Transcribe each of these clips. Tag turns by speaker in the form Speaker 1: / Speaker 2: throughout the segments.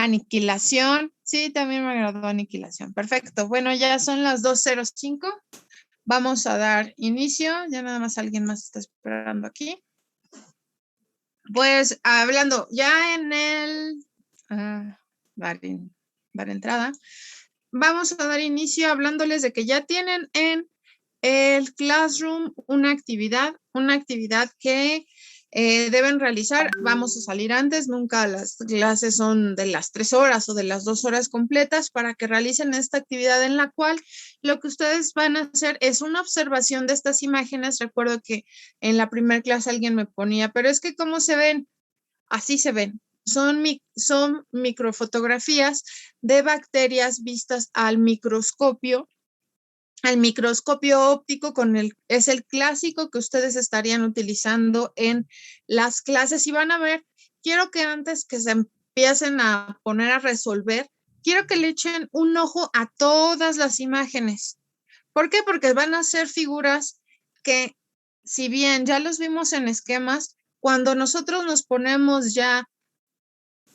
Speaker 1: Aniquilación. Sí, también me agradó aniquilación. Perfecto. Bueno, ya son las 2:05. Vamos a dar inicio. Ya nada más alguien más está esperando aquí. Pues hablando ya en el dar entrada, vamos a dar inicio hablándoles de que ya tienen en el Classroom una actividad que deben realizar. Vamos a salir antes, nunca las clases son de las 3 horas o de las 2 horas completas para que realicen esta actividad en la cual lo que ustedes van a hacer es una observación de estas imágenes. Recuerdo que en la primera clase alguien me ponía, pero es que ¿cómo se ven? Así se ven. Son microfotografías de bacterias vistas al microscopio óptico es el clásico que ustedes estarían utilizando en las clases y van a ver, quiero que antes que se empiecen a poner a resolver, quiero que le echen un ojo a todas las imágenes. ¿Por qué? Porque van a ser figuras que, si bien ya los vimos en esquemas, cuando nosotros nos ponemos ya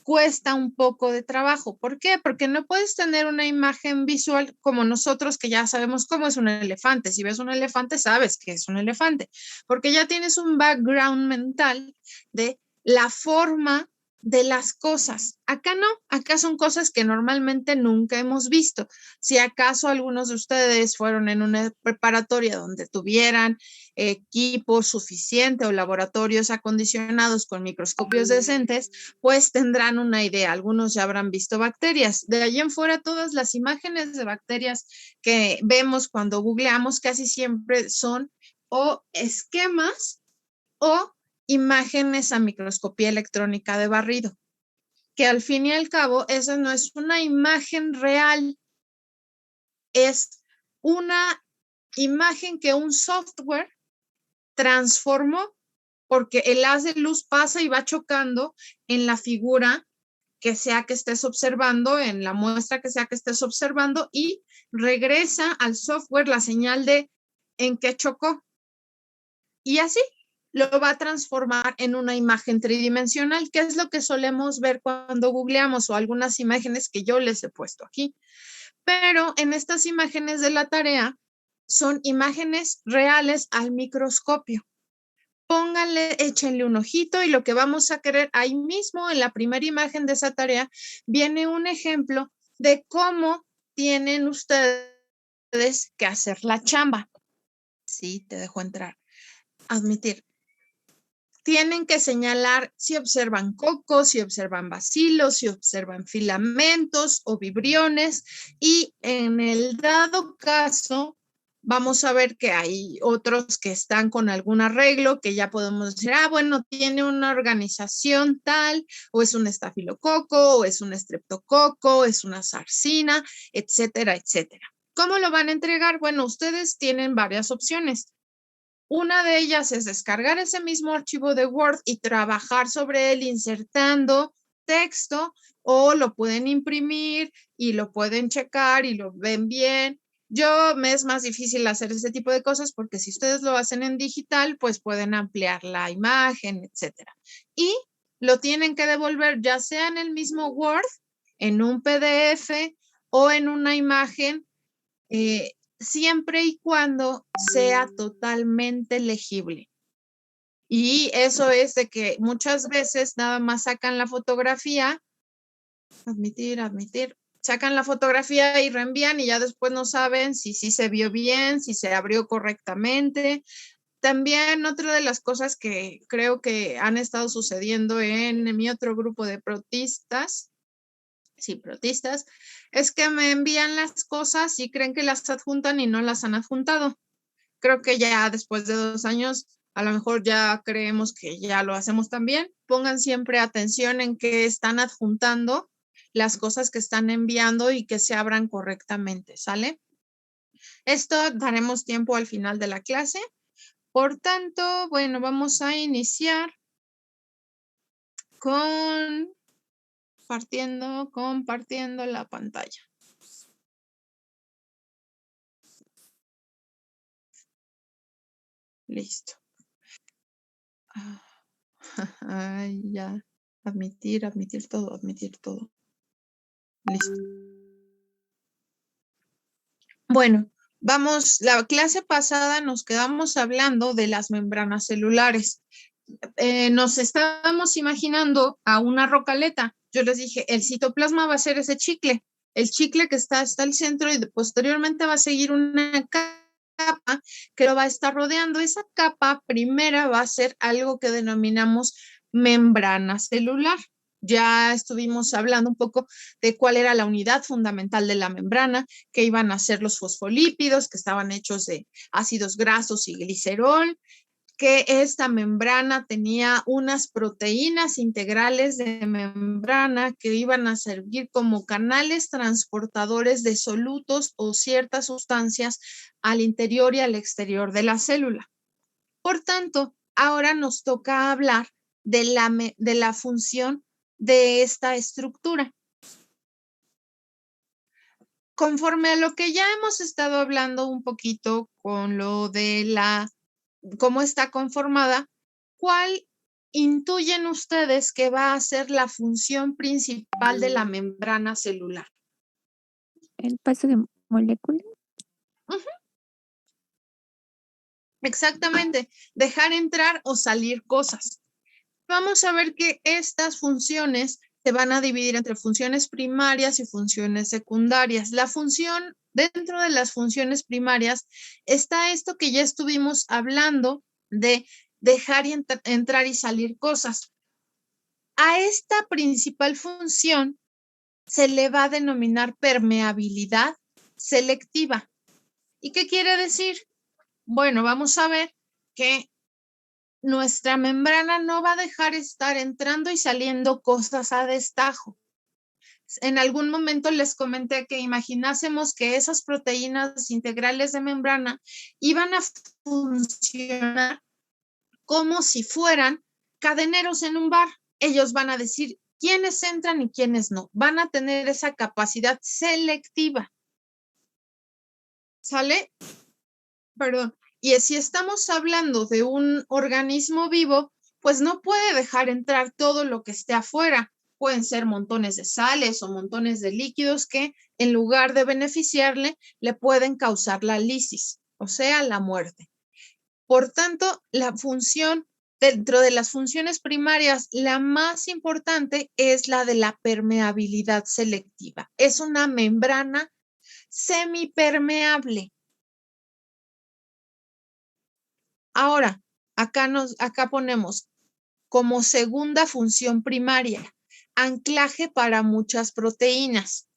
Speaker 1: cuesta un poco de trabajo. ¿Por qué? Porque no puedes tener una imagen visual como nosotros que ya sabemos cómo es un elefante. Si ves un elefante, sabes que es un elefante, porque ya tienes un background mental de la forma de las cosas. Acá no, acá son cosas que normalmente nunca hemos visto. Si acaso algunos de ustedes fueron en una preparatoria donde tuvieran equipo suficiente o laboratorios acondicionados con microscopios decentes, pues tendrán una idea. Algunos ya habrán visto bacterias. De allí en fuera, todas las imágenes de bacterias que vemos cuando googleamos casi siempre son o esquemas o imágenes a microscopía electrónica de barrido, que al fin y al cabo esa no es una imagen real, es una imagen que un software transformó porque el haz de luz pasa y va chocando en la figura que sea que estés observando, en la muestra que sea que estés observando, y regresa al software la señal de en qué chocó. Y así lo va a transformar en una imagen tridimensional, que es lo que solemos ver cuando googleamos o algunas imágenes que yo les he puesto aquí. Pero en estas imágenes de la tarea son imágenes reales al microscopio. Pónganle, échenle un ojito y lo que vamos a querer ahí mismo en la primera imagen de esa tarea viene un ejemplo de cómo tienen ustedes que hacer la chamba. Sí, te dejo entrar. Admitir. Tienen que señalar si observan cocos, si observan bacilos, si observan filamentos o vibriones y en el dado caso vamos a ver que hay otros que están con algún arreglo que ya podemos decir, bueno, tiene una organización tal, o es un estafilococo, o es un estreptococo, es una sarcina, etcétera, etcétera. ¿Cómo lo van a entregar? Bueno, ustedes tienen varias opciones. Una de ellas es descargar ese mismo archivo de Word y trabajar sobre él insertando texto, o lo pueden imprimir y lo pueden checar y lo ven bien. Me es más difícil hacer ese tipo de cosas porque si ustedes lo hacen en digital, pues pueden ampliar la imagen, etcétera. Y lo tienen que devolver ya sea en el mismo Word, en un PDF o en una imagen, siempre y cuando sea totalmente legible. Y eso es de que muchas veces nada más sacan la fotografía, admitir, sacan la fotografía y reenvían y ya después no saben si se vio bien, si se abrió correctamente. También otra de las cosas que creo que han estado sucediendo en mi otro grupo de protistas, es que me envían las cosas y creen que las adjuntan y no las han adjuntado. Creo que ya después de 2 años, a lo mejor ya creemos que ya lo hacemos también. Pongan siempre atención en que están adjuntando las cosas que están enviando y que se abran correctamente, ¿sale? Esto daremos tiempo al final de la clase. Por tanto, bueno, vamos a iniciar compartiendo la pantalla. Listo. Ay, ya. Admitir todo. Listo. Bueno, vamos, la clase pasada nos quedamos hablando de las membranas celulares. Nos estábamos imaginando a una rocaleta. Yo les dije, el citoplasma va a ser ese chicle, el chicle que está hasta el centro y posteriormente va a seguir una capa que lo va a estar rodeando. Esa capa primera va a ser algo que denominamos membrana celular. Ya estuvimos hablando un poco de cuál era la unidad fundamental de la membrana, que iban a ser los fosfolípidos, que estaban hechos de ácidos grasos y glicerol, que esta membrana tenía unas proteínas integrales de membrana que iban a servir como canales transportadores de solutos o ciertas sustancias al interior y al exterior de la célula. Por tanto, ahora nos toca hablar de la función de esta estructura. Conforme a lo que ya hemos estado hablando un poquito con lo de cómo está conformada, ¿cuál intuyen ustedes que va a ser la función principal de la membrana celular?
Speaker 2: El paso de moléculas.
Speaker 1: Exactamente, dejar entrar o salir cosas. Vamos a ver que estas funciones se van a dividir entre funciones primarias y funciones secundarias. La función, dentro de las funciones primarias, está esto que ya estuvimos hablando de dejar entrar y salir cosas. A esta principal función se le va a denominar permeabilidad selectiva. ¿Y qué quiere decir? Bueno, vamos a ver que nuestra membrana no va a dejar estar entrando y saliendo cosas a destajo. En algún momento les comenté que imaginásemos que esas proteínas integrales de membrana iban a funcionar como si fueran cadeneros en un bar. Ellos van a decir quiénes entran y quiénes no. Van a tener esa capacidad selectiva. ¿Sale? Perdón. Y si estamos hablando de un organismo vivo, pues no puede dejar entrar todo lo que esté afuera. Pueden ser montones de sales o montones de líquidos que en lugar de beneficiarle, le pueden causar la lisis, o sea, la muerte. Por tanto, la función, dentro de las funciones primarias, la más importante es la de la permeabilidad selectiva. Es una membrana semipermeable. Ahora, acá ponemos como segunda función primaria, anclaje para muchas proteínas.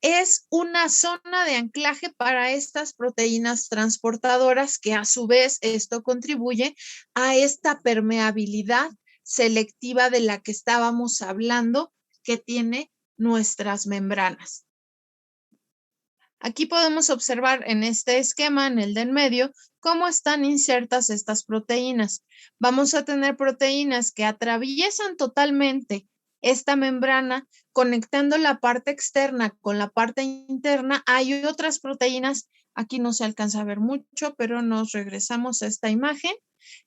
Speaker 1: Es una zona de anclaje para estas proteínas transportadoras que a su vez esto contribuye a esta permeabilidad selectiva de la que estábamos hablando que tiene nuestras membranas. Aquí podemos observar en este esquema, en el de en medio, cómo están insertas estas proteínas. Vamos a tener proteínas que atraviesan totalmente esta membrana, conectando la parte externa con la parte interna. Hay otras proteínas, aquí no se alcanza a ver mucho, pero nos regresamos a esta imagen.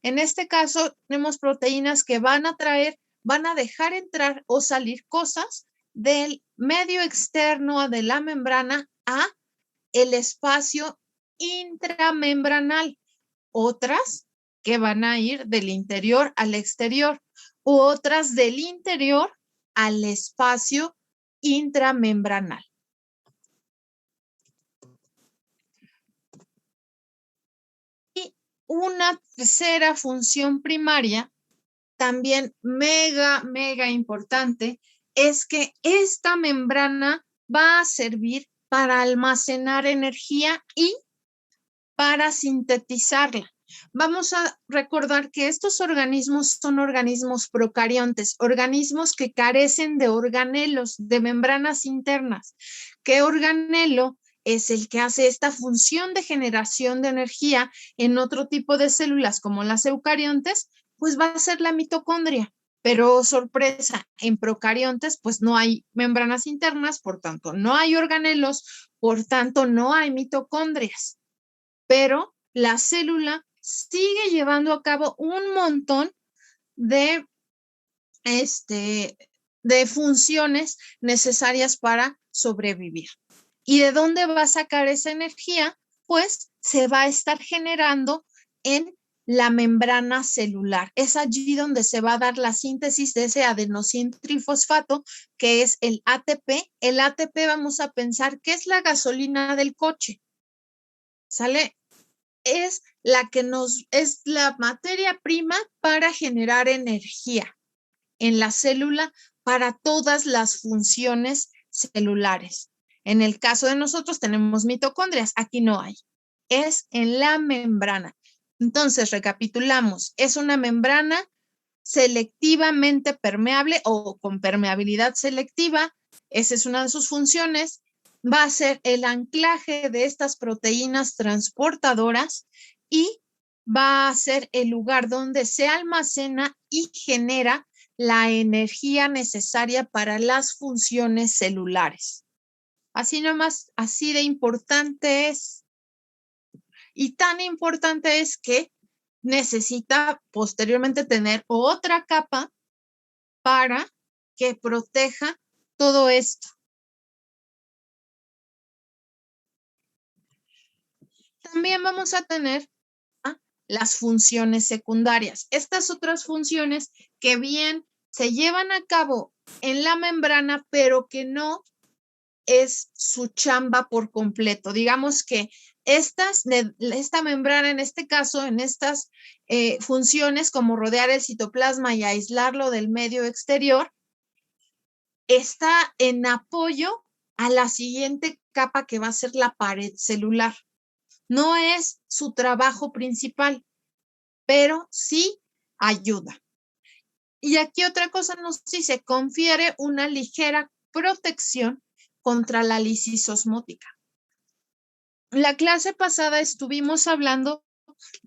Speaker 1: En este caso, tenemos proteínas que van a dejar entrar o salir cosas del medio externo de la membrana a el espacio intramembranal, otras que van a ir del interior al exterior, u otras del interior al espacio intramembranal. Y una tercera función primaria, también mega importante, es que esta membrana va a servir para almacenar energía y para sintetizarla. Vamos a recordar que estos organismos son organismos procariontes, organismos que carecen de organelos, de membranas internas. ¿Qué organelo es el que hace esta función de generación de energía en otro tipo de células como las eucariontes? Pues va a ser la mitocondria. Pero sorpresa, en procariontes pues no hay membranas internas, por tanto no hay organelos, por tanto no hay mitocondrias. Pero la célula sigue llevando a cabo un montón de de funciones necesarias para sobrevivir. ¿Y de dónde va a sacar esa energía? Pues se va a estar generando en la membrana celular. Es allí donde se va a dar la síntesis de ese adenosintrifosfato, que es el ATP. El ATP vamos a pensar que es la gasolina del coche. ¿Sale? Es la materia prima para generar energía en la célula para todas las funciones celulares. En el caso de nosotros tenemos mitocondrias, aquí no hay. Es en la membrana. Entonces, recapitulamos, es una membrana selectivamente permeable o con permeabilidad selectiva. Esa es una de sus funciones. Va a ser el anclaje de estas proteínas transportadoras y va a ser el lugar donde se almacena y genera la energía necesaria para las funciones celulares. Así nomás, así de importante es. Y tan importante es que necesita posteriormente tener otra capa para que proteja todo esto. También vamos a tener las funciones secundarias. Estas otras funciones que bien se llevan a cabo en la membrana, pero que no es su chamba por completo. Digamos que esta membrana, en este caso, en estas funciones como rodear el citoplasma y aislarlo del medio exterior, está en apoyo a la siguiente capa que va a ser la pared celular. No es su trabajo principal, pero sí ayuda. Y aquí otra cosa nos dice, confiere una ligera protección contra la lisis osmótica. La clase pasada estuvimos hablando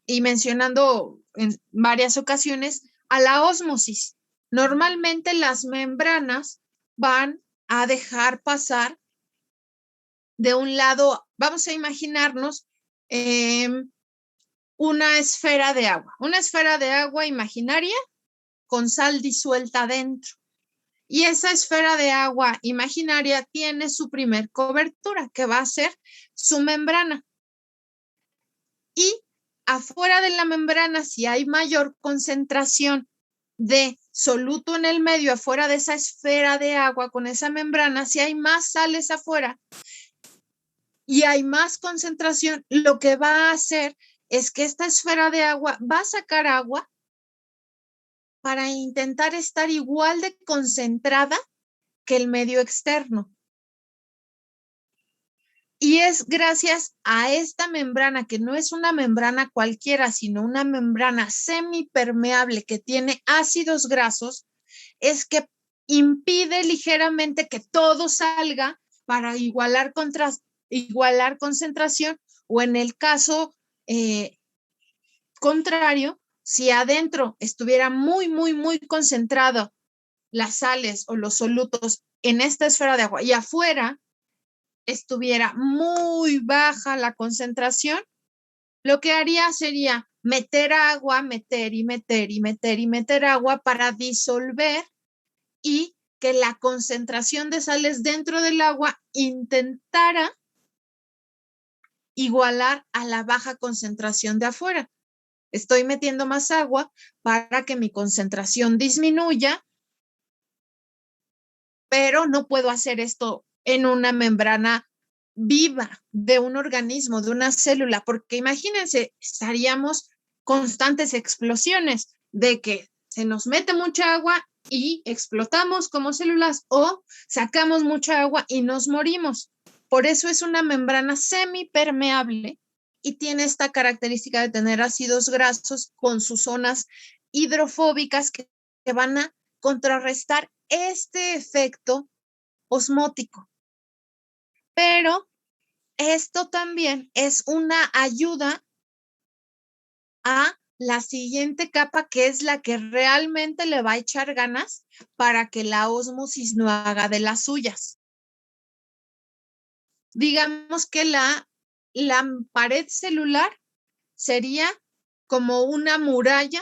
Speaker 1: y mencionando en varias ocasiones a la ósmosis. Normalmente las membranas van a dejar pasar de un lado, vamos a imaginarnos una esfera de agua imaginaria con sal disuelta dentro. Y esa esfera de agua imaginaria tiene su primer cobertura, que va a ser su membrana. Y afuera de la membrana, si hay mayor concentración de soluto en el medio, afuera de esa esfera de agua con esa membrana, si hay más sales afuera y hay más concentración, lo que va a hacer es que esta esfera de agua va a sacar agua para intentar estar igual de concentrada que el medio externo. Y es gracias a esta membrana, que no es una membrana cualquiera, sino una membrana semipermeable que tiene ácidos grasos, es que impide ligeramente que todo salga para igualar concentración, o en el caso contrario, si adentro estuviera muy, muy, muy concentrado las sales o los solutos en esta esfera de agua y afuera estuviera muy baja la concentración, lo que haría sería meter agua, meter y meter y meter y meter agua para disolver y que la concentración de sales dentro del agua intentara igualar a la baja concentración de afuera. Estoy metiendo más agua para que mi concentración disminuya, pero no puedo hacer esto en una membrana viva de un organismo, de una célula, porque imagínense, estaríamos constantes explosiones de que se nos mete mucha agua y explotamos como células, o sacamos mucha agua y nos morimos. Por eso es una membrana semipermeable y tiene esta característica de tener ácidos grasos con sus zonas hidrofóbicas que van a contrarrestar este efecto osmótico. Pero esto también es una ayuda a la siguiente capa, que es la que realmente le va a echar ganas para que la ósmosis no haga de las suyas. Digamos que la pared celular sería como una muralla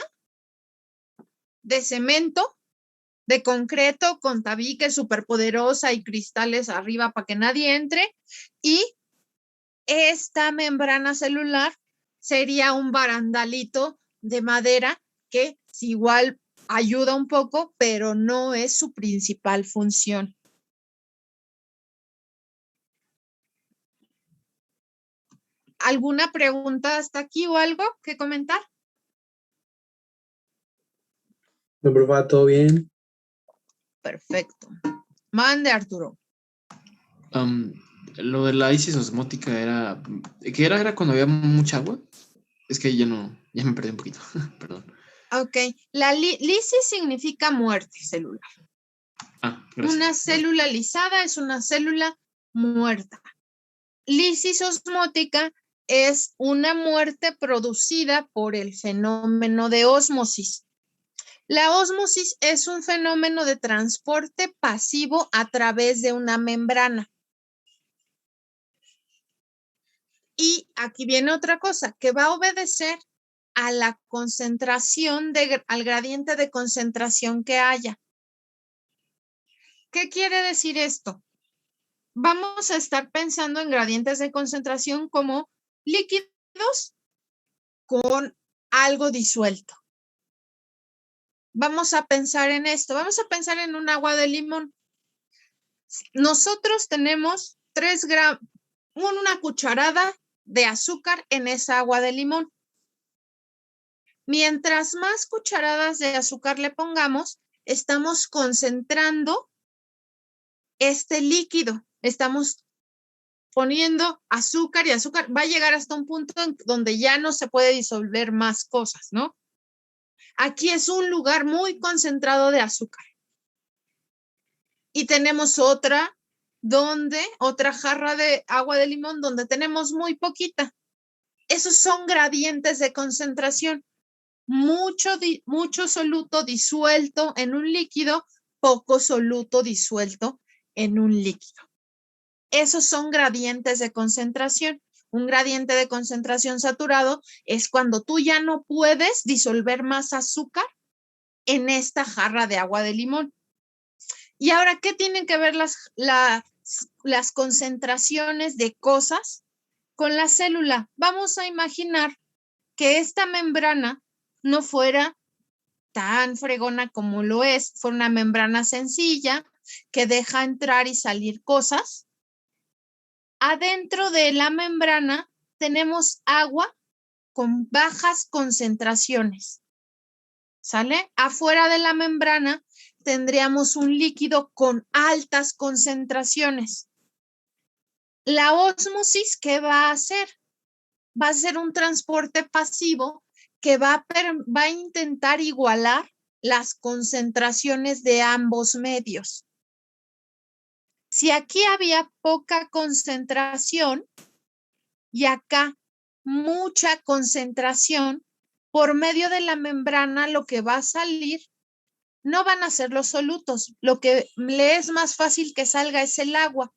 Speaker 1: de cemento de concreto con tabique superpoderosa y cristales arriba para que nadie entre. Y esta membrana celular sería un barandalito de madera que igual ayuda un poco, pero no es su principal función. ¿Alguna pregunta hasta aquí o algo que comentar?
Speaker 3: No, profe, todo bien.
Speaker 1: Perfecto. Mande, Arturo.
Speaker 4: Lo de la isis osmótica era, ¿qué era? ¿Era cuando había mucha agua? Es que ya me perdí un poquito, perdón.
Speaker 1: Ok, la lisis significa muerte celular.
Speaker 4: Gracias.
Speaker 1: Una célula lisada es una célula muerta. Lisis osmótica es una muerte producida por el fenómeno de ósmosis. La ósmosis es un fenómeno de transporte pasivo a través de una membrana. Y aquí viene otra cosa, que va a obedecer a la concentración, al gradiente de concentración que haya. ¿Qué quiere decir esto? Vamos a estar pensando en gradientes de concentración como líquidos con algo disuelto. Vamos a pensar en esto, vamos a pensar en un agua de limón. Nosotros tenemos 3 gramos, una cucharada de azúcar en esa agua de limón. Mientras más cucharadas de azúcar le pongamos, estamos concentrando este líquido. Estamos poniendo azúcar y azúcar. Va a llegar hasta un punto en donde ya no se puede disolver más cosas, ¿no? Aquí es un lugar muy concentrado de azúcar. Y tenemos otra jarra de agua de limón donde tenemos muy poquita. Esos son gradientes de concentración. Mucho soluto disuelto en un líquido, poco soluto disuelto en un líquido. Esos son gradientes de concentración. Un gradiente de concentración saturado es cuando tú ya no puedes disolver más azúcar en esta jarra de agua de limón. Y ahora, ¿qué tienen que ver las concentraciones de cosas con la célula? Vamos a imaginar que esta membrana no fuera tan fregona como lo es, fuera una membrana sencilla que deja entrar y salir cosas. Adentro de la membrana tenemos agua con bajas concentraciones, ¿sale? Afuera de la membrana tendríamos un líquido con altas concentraciones. La ósmosis, ¿qué va a hacer? Va a ser un transporte pasivo que va a intentar igualar las concentraciones de ambos medios. Si aquí había poca concentración y acá mucha concentración, por medio de la membrana lo que va a salir no van a ser los solutos. Lo que le es más fácil que salga es el agua.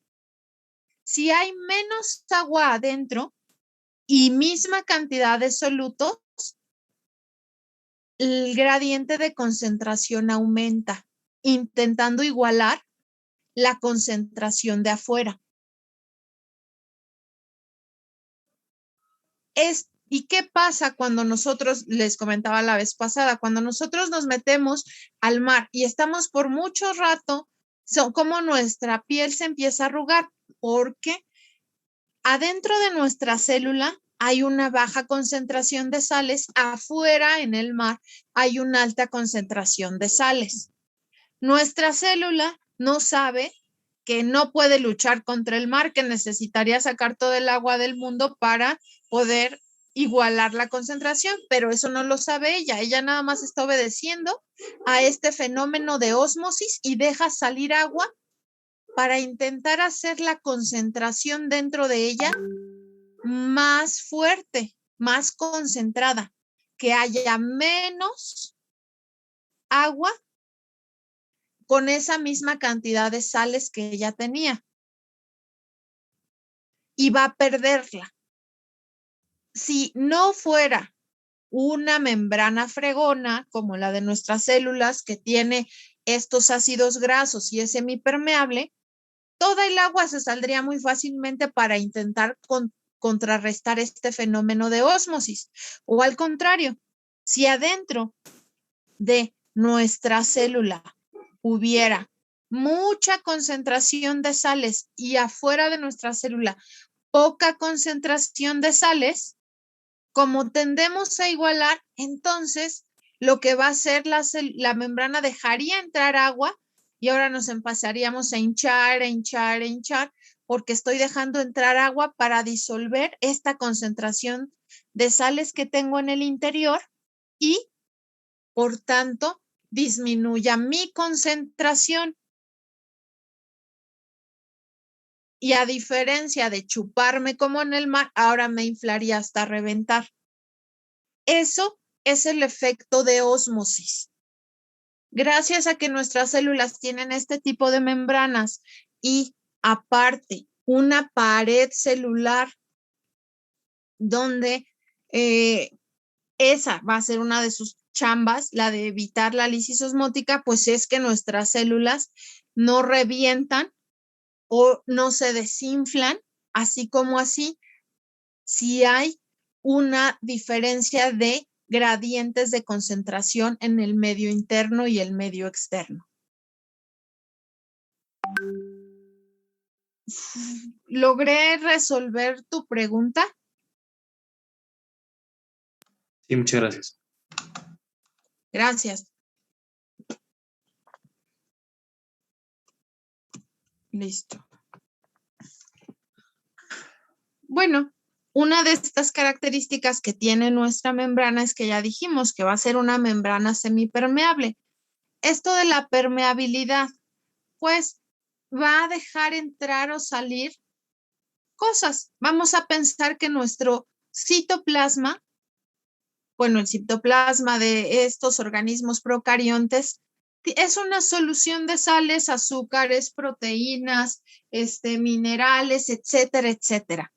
Speaker 1: Si hay menos agua adentro y misma cantidad de solutos, el gradiente de concentración aumenta, intentando igualar la concentración de afuera. ¿Y qué pasa cuando nosotros, les comentaba la vez pasada, cuando nosotros nos metemos al mar y estamos por mucho rato, como nuestra piel se empieza a arrugar? Porque adentro de nuestra célula hay una baja concentración de sales, afuera en el mar hay una alta concentración de sales. Nuestra célula no sabe que no puede luchar contra el mar, que necesitaría sacar todo el agua del mundo para poder igualar la concentración, pero eso no lo sabe ella. Ella nada más está obedeciendo a este fenómeno de ósmosis y deja salir agua para intentar hacer la concentración dentro de ella más fuerte, más concentrada, que haya menos agua con esa misma cantidad de sales que ella tenía. Y va a perderla. Si no fuera una membrana fregona como la de nuestras células, que tiene estos ácidos grasos y es semipermeable, toda el agua se saldría muy fácilmente para intentar contrarrestar este fenómeno de ósmosis. O al contrario, si adentro de nuestra célula hubiera mucha concentración de sales y afuera de nuestra célula poca concentración de sales, como tendemos a igualar, entonces lo que va a hacer la membrana dejaría entrar agua y ahora nos empezaríamos a hinchar, porque estoy dejando entrar agua para disolver esta concentración de sales que tengo en el interior y, por tanto, disminuya mi concentración. Y a diferencia de chuparme como en el mar, ahora me inflaría hasta reventar. Eso es el efecto de ósmosis. Gracias a que nuestras células tienen este tipo de membranas y aparte una pared celular donde esa va a ser una de sus chambas, la de evitar la lisis osmótica, pues es que nuestras células no revientan o no se desinflan, así como así, si hay una diferencia de gradientes de concentración en el medio interno y el medio externo. ¿Logré resolver tu pregunta?
Speaker 3: Sí, muchas gracias.
Speaker 1: Gracias. Listo. Bueno, una de estas características que tiene nuestra membrana es que ya dijimos que va a ser una membrana semipermeable. Esto de la permeabilidad, pues va a dejar entrar o salir cosas. Vamos a pensar que nuestro citoplasma, bueno, el citoplasma de estos organismos procariontes es una solución de sales, azúcares, proteínas, minerales, etcétera, etcétera.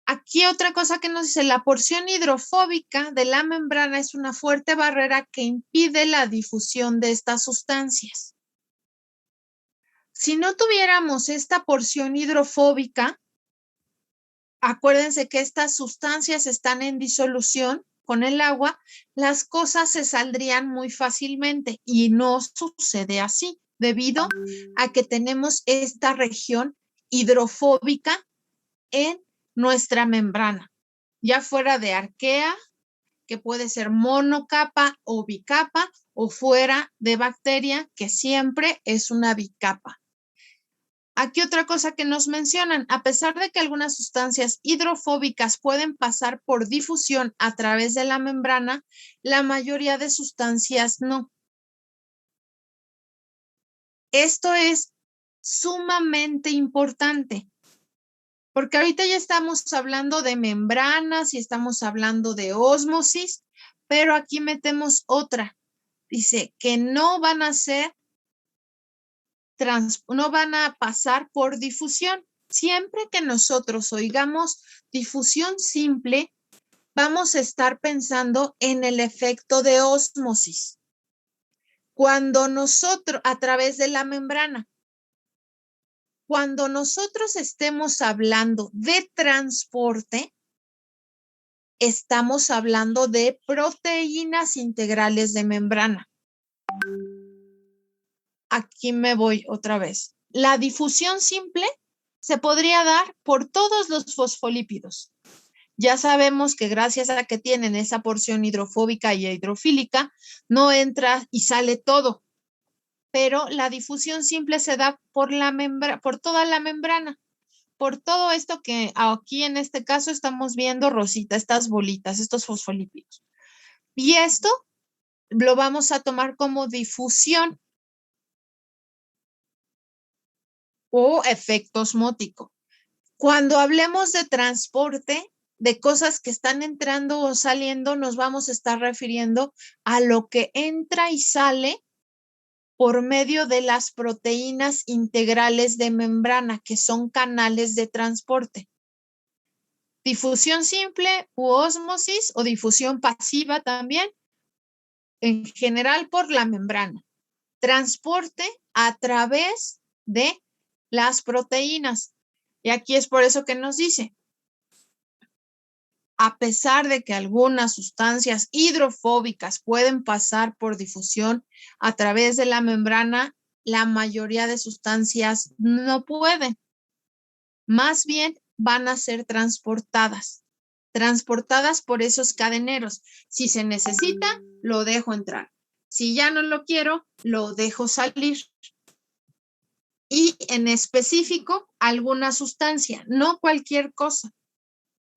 Speaker 1: Aquí otra cosa que nos dice, la porción hidrofóbica de la membrana es una fuerte barrera que impide la difusión de estas sustancias. Si no tuviéramos esta porción hidrofóbica, acuérdense que estas sustancias están en disolución con el agua, las cosas se saldrían muy fácilmente y no sucede así, debido a que tenemos esta región hidrofóbica en nuestra membrana, ya fuera de arquea, que puede ser monocapa o bicapa, o fuera de bacteria, que siempre es una bicapa. Aquí otra cosa que nos mencionan, a pesar de que algunas sustancias hidrofóbicas pueden pasar por difusión a través de la membrana, la mayoría de sustancias no. Esto es sumamente importante, porque ahorita ya estamos hablando de membranas y estamos hablando de ósmosis, pero aquí metemos otra. Dice que no van a pasar por difusión. Siempre que nosotros oigamos difusión simple, vamos a estar pensando en el efecto de ósmosis. Cuando nosotros, a través de la membrana, cuando nosotros estemos hablando de transporte, estamos hablando de proteínas integrales de membrana. Aquí me voy otra vez. La difusión simple se podría dar por todos los fosfolípidos. Ya sabemos que gracias a que tienen esa porción hidrofóbica y hidrofílica, no entra y sale todo. Pero la difusión simple se da por toda la membrana. Por todo esto que aquí en este caso estamos viendo rosita, estas bolitas, estos fosfolípidos. Y esto lo vamos a tomar como difusión o efecto osmótico. Cuando hablemos de transporte, de cosas que están entrando o saliendo, nos vamos a estar refiriendo a lo que entra y sale por medio de las proteínas integrales de membrana, que son canales de transporte. Difusión simple u ósmosis o difusión pasiva también, en general por la membrana. transporte a través de las proteínas. Y aquí es por eso que nos dice, a pesar de que algunas sustancias hidrofóbicas pueden pasar por difusión a través de la membrana, la mayoría de sustancias no pueden. Más bien van a ser transportadas por esos cadeneros. Si se necesita, lo dejo entrar. Si ya no lo quiero, lo dejo salir. Y en específico, alguna sustancia, no cualquier cosa.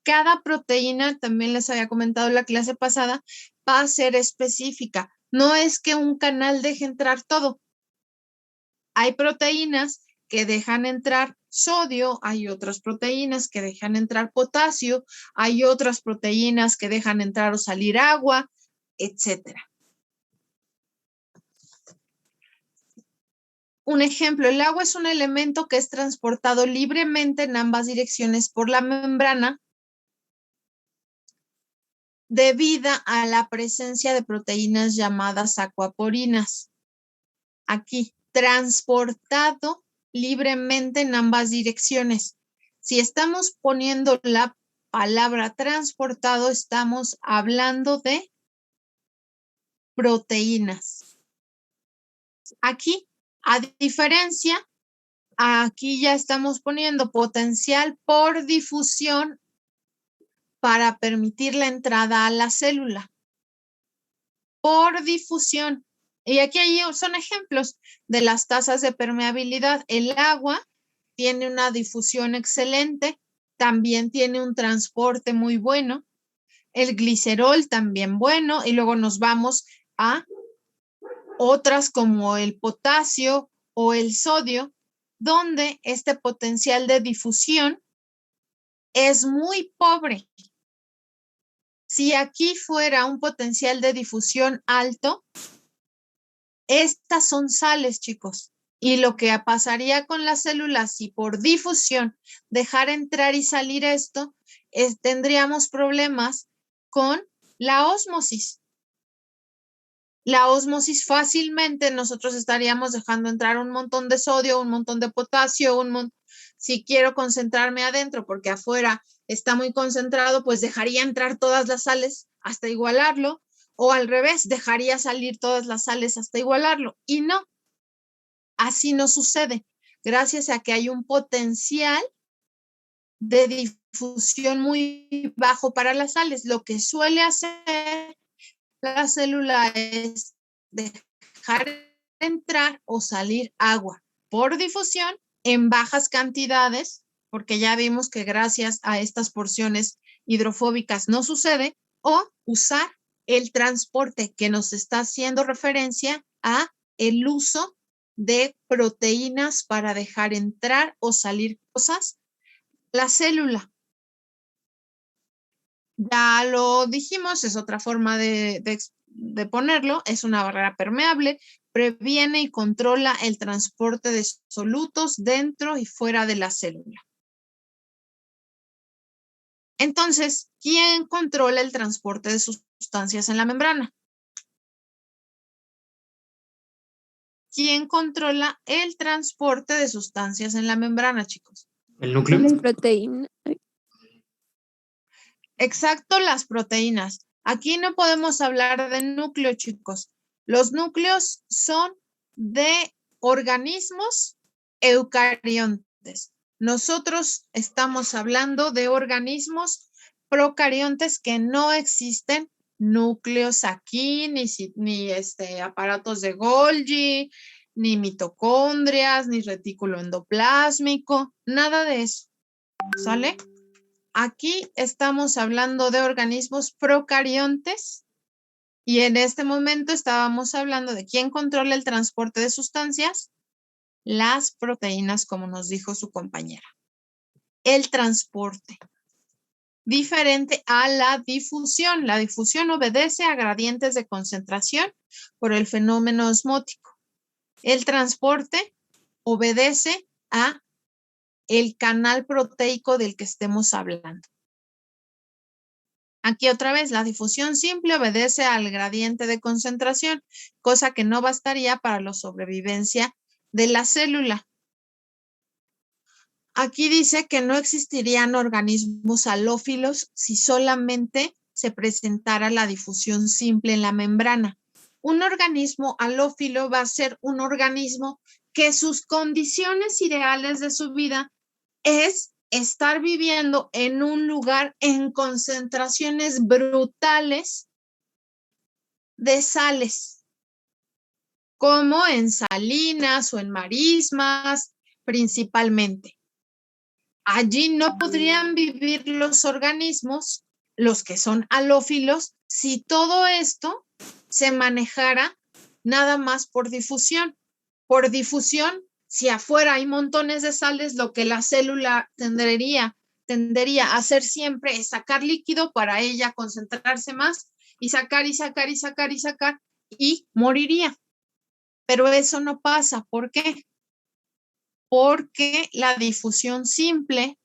Speaker 1: Cada proteína, también les había comentado en la clase pasada, va a ser específica. No es que un canal deje entrar todo. Hay proteínas que dejan entrar sodio, hay otras proteínas que dejan entrar potasio, hay otras proteínas que dejan entrar o salir agua, etcétera. Un ejemplo, el agua es un elemento que es transportado libremente en ambas direcciones por la membrana debido a la presencia de proteínas llamadas acuaporinas. Aquí, transportado libremente en ambas direcciones. Si estamos poniendo la palabra transportado, estamos hablando de proteínas. Aquí, a diferencia, aquí ya estamos poniendo potencial por difusión para permitir la entrada a la célula. Por difusión. Y aquí son ejemplos de las tasas de permeabilidad. El agua tiene una difusión excelente, también tiene un transporte muy bueno. El glicerol también bueno. Y luego nos vamos a otras como el potasio o el sodio, donde este potencial de difusión es muy pobre. Si aquí fuera un potencial de difusión alto, estas son sales, chicos. Y lo que pasaría con las células, si por difusión dejar entrar y salir esto, tendríamos problemas con la ósmosis. La ósmosis fácilmente nosotros estaríamos dejando entrar un montón de sodio, un montón de potasio, si quiero concentrarme adentro porque afuera está muy concentrado, pues dejaría entrar todas las sales hasta igualarlo, o al revés, dejaría salir todas las sales hasta igualarlo. Y no, así no sucede, gracias a que hay un potencial de difusión muy bajo para las sales. Lo que suele hacer la célula es dejar entrar o salir agua por difusión en bajas cantidades, porque ya vimos que gracias a estas porciones hidrofóbicas no sucede, o usar el transporte que nos está haciendo referencia a el uso de proteínas para dejar entrar o salir cosas la célula. Ya lo dijimos, es otra forma de ponerlo, es una barrera permeable, previene y controla el transporte de solutos dentro y fuera de la célula. Entonces, ¿quién controla el transporte de sustancias en la membrana? ¿Quién controla el transporte de sustancias en la membrana, chicos?
Speaker 3: ¿El núcleo?
Speaker 2: Las proteínas.
Speaker 1: Exacto, las proteínas. Aquí no podemos hablar de núcleo, chicos. Los núcleos son de organismos eucariontes. Nosotros estamos hablando de organismos procariontes que no existen núcleos aquí, ni aparatos de Golgi, ni mitocondrias, ni retículo endoplásmico, nada de eso. ¿Sale? Aquí estamos hablando de organismos procariontes y en este momento estábamos hablando de quién controla el transporte de sustancias, las proteínas, como nos dijo su compañera. El transporte, diferente a la difusión. La difusión obedece a gradientes de concentración por el fenómeno osmótico. El transporte obedece a el canal proteico del que estemos hablando. Aquí otra vez, la difusión simple obedece al gradiente de concentración, cosa que no bastaría para la sobrevivencia de la célula. Aquí dice que no existirían organismos halófilos si solamente se presentara la difusión simple en la membrana. Un organismo halófilo va a ser un organismo que sus condiciones ideales de su vida es estar viviendo en un lugar en concentraciones brutales de sales, como en salinas o en marismas principalmente. Allí no podrían vivir los organismos, los que son halófilos, si todo esto se manejara nada más por difusión. Por difusión, si afuera hay montones de sales, lo que la célula tendería a hacer siempre es sacar líquido para ella concentrarse más y sacar y sacar y sacar y sacar y moriría. Pero eso no pasa. ¿Por qué? Porque la difusión simple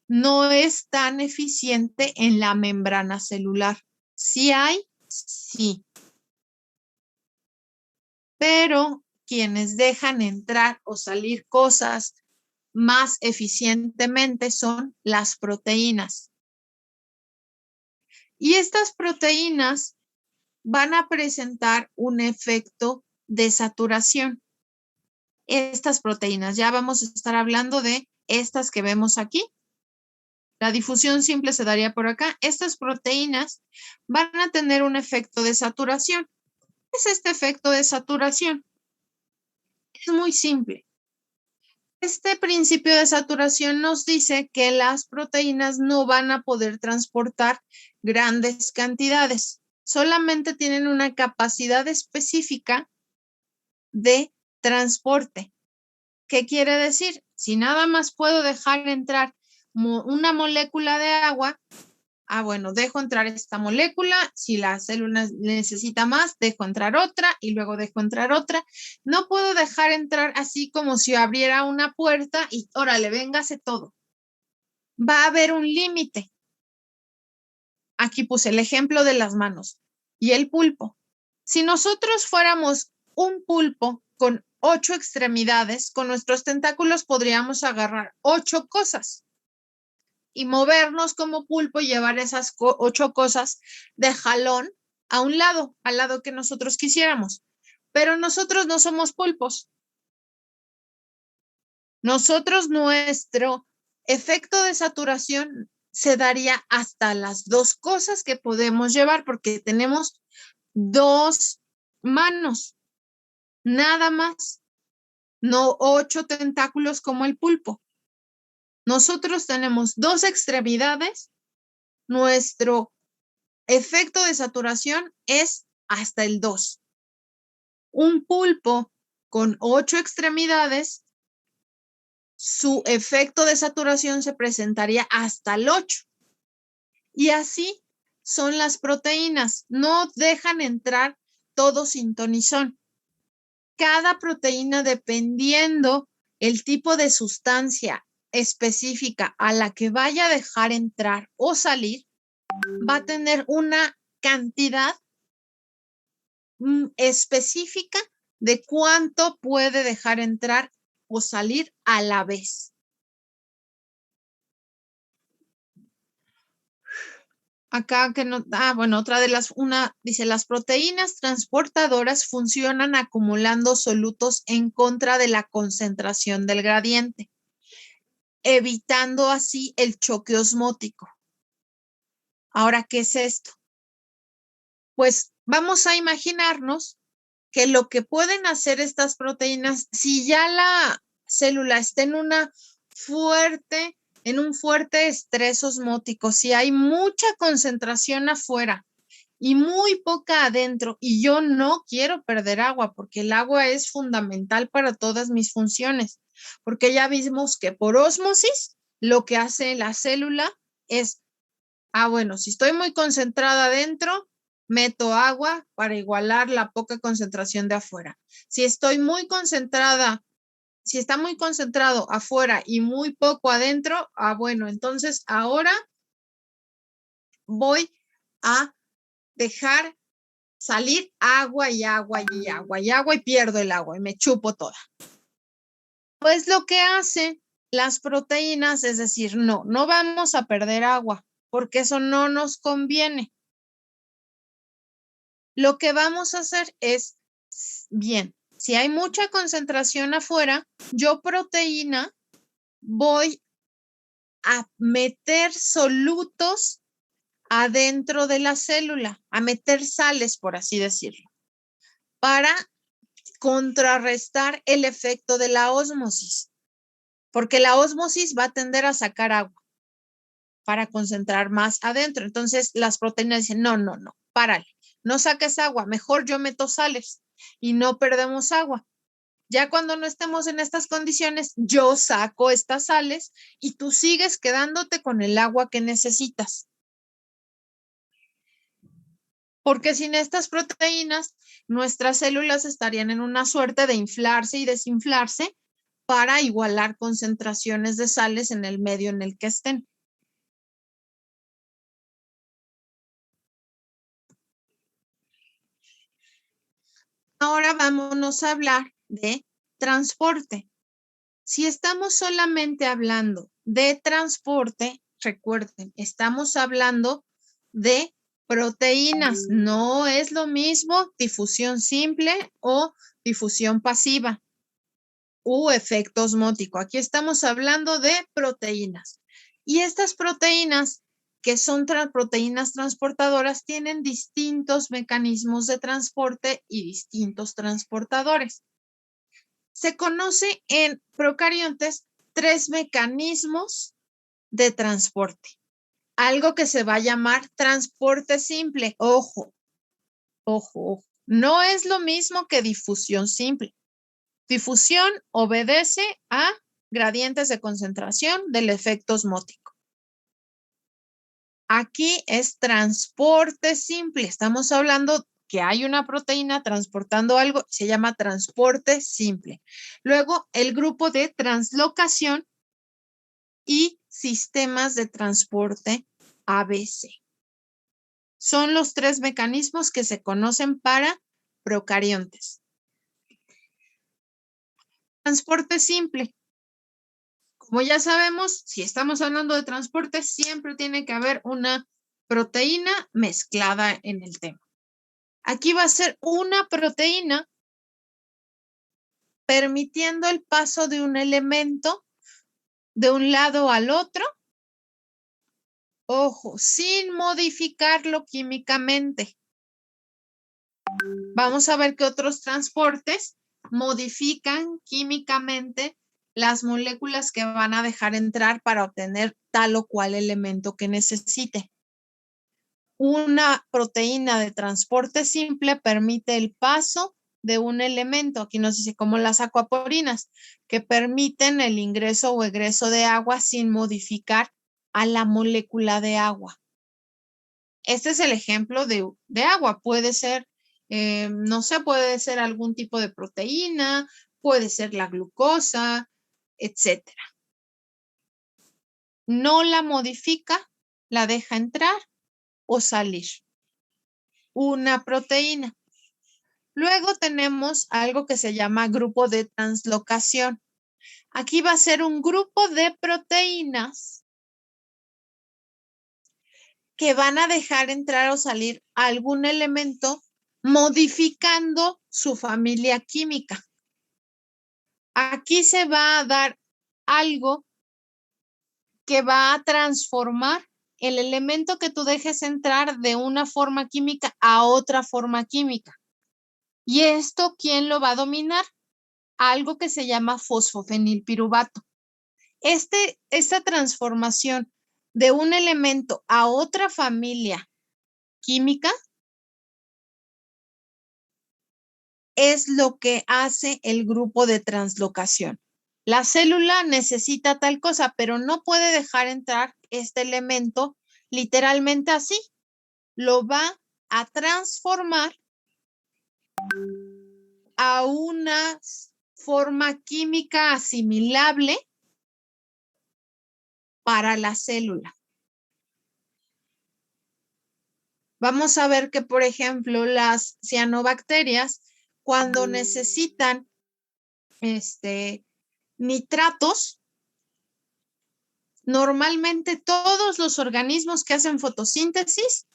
Speaker 1: no es tan eficiente en la membrana celular. Sí hay, sí. Pero quienes dejan entrar o salir cosas más eficientemente son las proteínas. Y estas proteínas van a presentar un efecto de saturación. Estas proteínas, ya vamos a estar hablando de estas que vemos aquí. La difusión simple se daría por acá. Estas proteínas van a tener un efecto de saturación. ¿Qué es este efecto de saturación? Es muy simple. Este principio de saturación nos dice que las proteínas no van a poder transportar grandes cantidades. Solamente tienen una capacidad específica de transporte. ¿Qué quiere decir? Si nada más puedo dejar entrar una molécula de agua, bueno, dejo entrar esta molécula, si la célula necesita más, dejo entrar otra y luego dejo entrar otra. No puedo dejar entrar así como si abriera una puerta y órale, véngase todo. Va a haber un límite. Aquí puse el ejemplo de las manos y el pulpo. Si nosotros fuéramos un pulpo con 8 extremidades, con nuestros tentáculos podríamos agarrar 8 cosas y movernos como pulpo y llevar esas 8 cosas de jalón a un lado, al lado que nosotros quisiéramos. Pero nosotros no somos pulpos. Nosotros, nuestro efecto de saturación se daría hasta las 2 cosas que podemos llevar porque tenemos 2 manos, nada más, no 8 tentáculos como el pulpo. Nosotros tenemos 2 extremidades, nuestro efecto de saturación es hasta el 2. Un pulpo con 8 extremidades, su efecto de saturación se presentaría hasta el 8. Y así son las proteínas, no dejan entrar todo sin ton ni son. Cada proteína, dependiendo el tipo de sustancia específica a la que vaya a dejar entrar o salir, va a tener una cantidad específica de cuánto puede dejar entrar o salir a la vez. Acá que no, otra de dice, las proteínas transportadoras funcionan acumulando solutos en contra de la concentración del gradiente, evitando así el choque osmótico. Ahora, ¿qué es esto? Pues vamos a imaginarnos que lo que pueden hacer estas proteínas, si ya la célula está en un fuerte estrés osmótico, si hay mucha concentración afuera y muy poca adentro, y yo no quiero perder agua porque el agua es fundamental para todas mis funciones, porque ya vimos que por ósmosis lo que hace la célula es, si estoy muy concentrada adentro, meto agua para igualar la poca concentración de afuera. Si estoy muy concentrada, si está muy concentrado afuera y muy poco adentro, entonces ahora voy a dejar salir agua y agua y agua y agua y pierdo el agua y me chupo toda. Pues lo que hacen las proteínas es decir, no vamos a perder agua porque eso no nos conviene. Lo que vamos a hacer es, bien, si hay mucha concentración afuera, yo proteína voy a meter solutos adentro de la célula, a meter sales, por así decirlo, para contrarrestar el efecto de la ósmosis, porque la ósmosis va a tender a sacar agua para concentrar más adentro. Entonces las proteínas dicen, no, párale, no saques agua, mejor yo meto sales y no perdemos agua. Ya cuando no estemos en estas condiciones, yo saco estas sales y tú sigues quedándote con el agua que necesitas. Porque sin estas proteínas, nuestras células estarían en una suerte de inflarse y desinflarse para igualar concentraciones de sales en el medio en el que estén. Ahora vámonos a hablar de transporte. Si estamos solamente hablando de transporte, recuerden, estamos hablando de proteínas. No es lo mismo difusión simple o difusión pasiva u efecto osmótico. Aquí estamos hablando de proteínas. Y estas proteínas, que son proteínas transportadoras, tienen distintos mecanismos de transporte y distintos transportadores. Se conoce en procariontes 3 mecanismos de transporte. Algo que se va a llamar transporte simple. Ojo. No es lo mismo que difusión simple. Difusión obedece a gradientes de concentración del efecto osmótico. Aquí es transporte simple. Estamos hablando que hay una proteína transportando algo, se llama transporte simple. Luego, el grupo de translocación y sistemas de transporte ABC. Son los 3 mecanismos que se conocen para procariontes. Transporte simple. Como ya sabemos, si estamos hablando de transporte, siempre tiene que haber una proteína mezclada en el tema. Aquí va a ser una proteína permitiendo el paso de un elemento de un lado al otro, ojo, sin modificarlo químicamente. Vamos a ver que otros transportes modifican químicamente las moléculas que van a dejar entrar para obtener tal o cual elemento que necesite. Una proteína de transporte simple permite el paso de un elemento, aquí nos dice como las acuaporinas, que permiten el ingreso o egreso de agua sin modificar a la molécula de agua. Este es el ejemplo de agua. Puede ser, no sé, puede ser algún tipo de proteína, puede ser la glucosa, etcétera. No la modifica, la deja entrar o salir. Una proteína. Luego tenemos algo que se llama grupo de translocación. Aquí va a ser un grupo de proteínas que van a dejar entrar o salir algún elemento modificando su familia química. Aquí se va a dar algo que va a transformar el elemento que tú dejes entrar de una forma química a otra forma química. ¿Y esto quién lo va a dominar? Algo que se llama fosfofenilpiruvato. Esta transformación de un elemento a otra familia química es lo que hace el grupo de translocación. La célula necesita tal cosa, pero no puede dejar entrar este elemento literalmente así. Lo va a transformar a una forma química asimilable para la célula. vamos a ver que, por ejemplo, las cianobacterias, cuando necesitan nitratos, normalmente todos los organismos que hacen fotosíntesis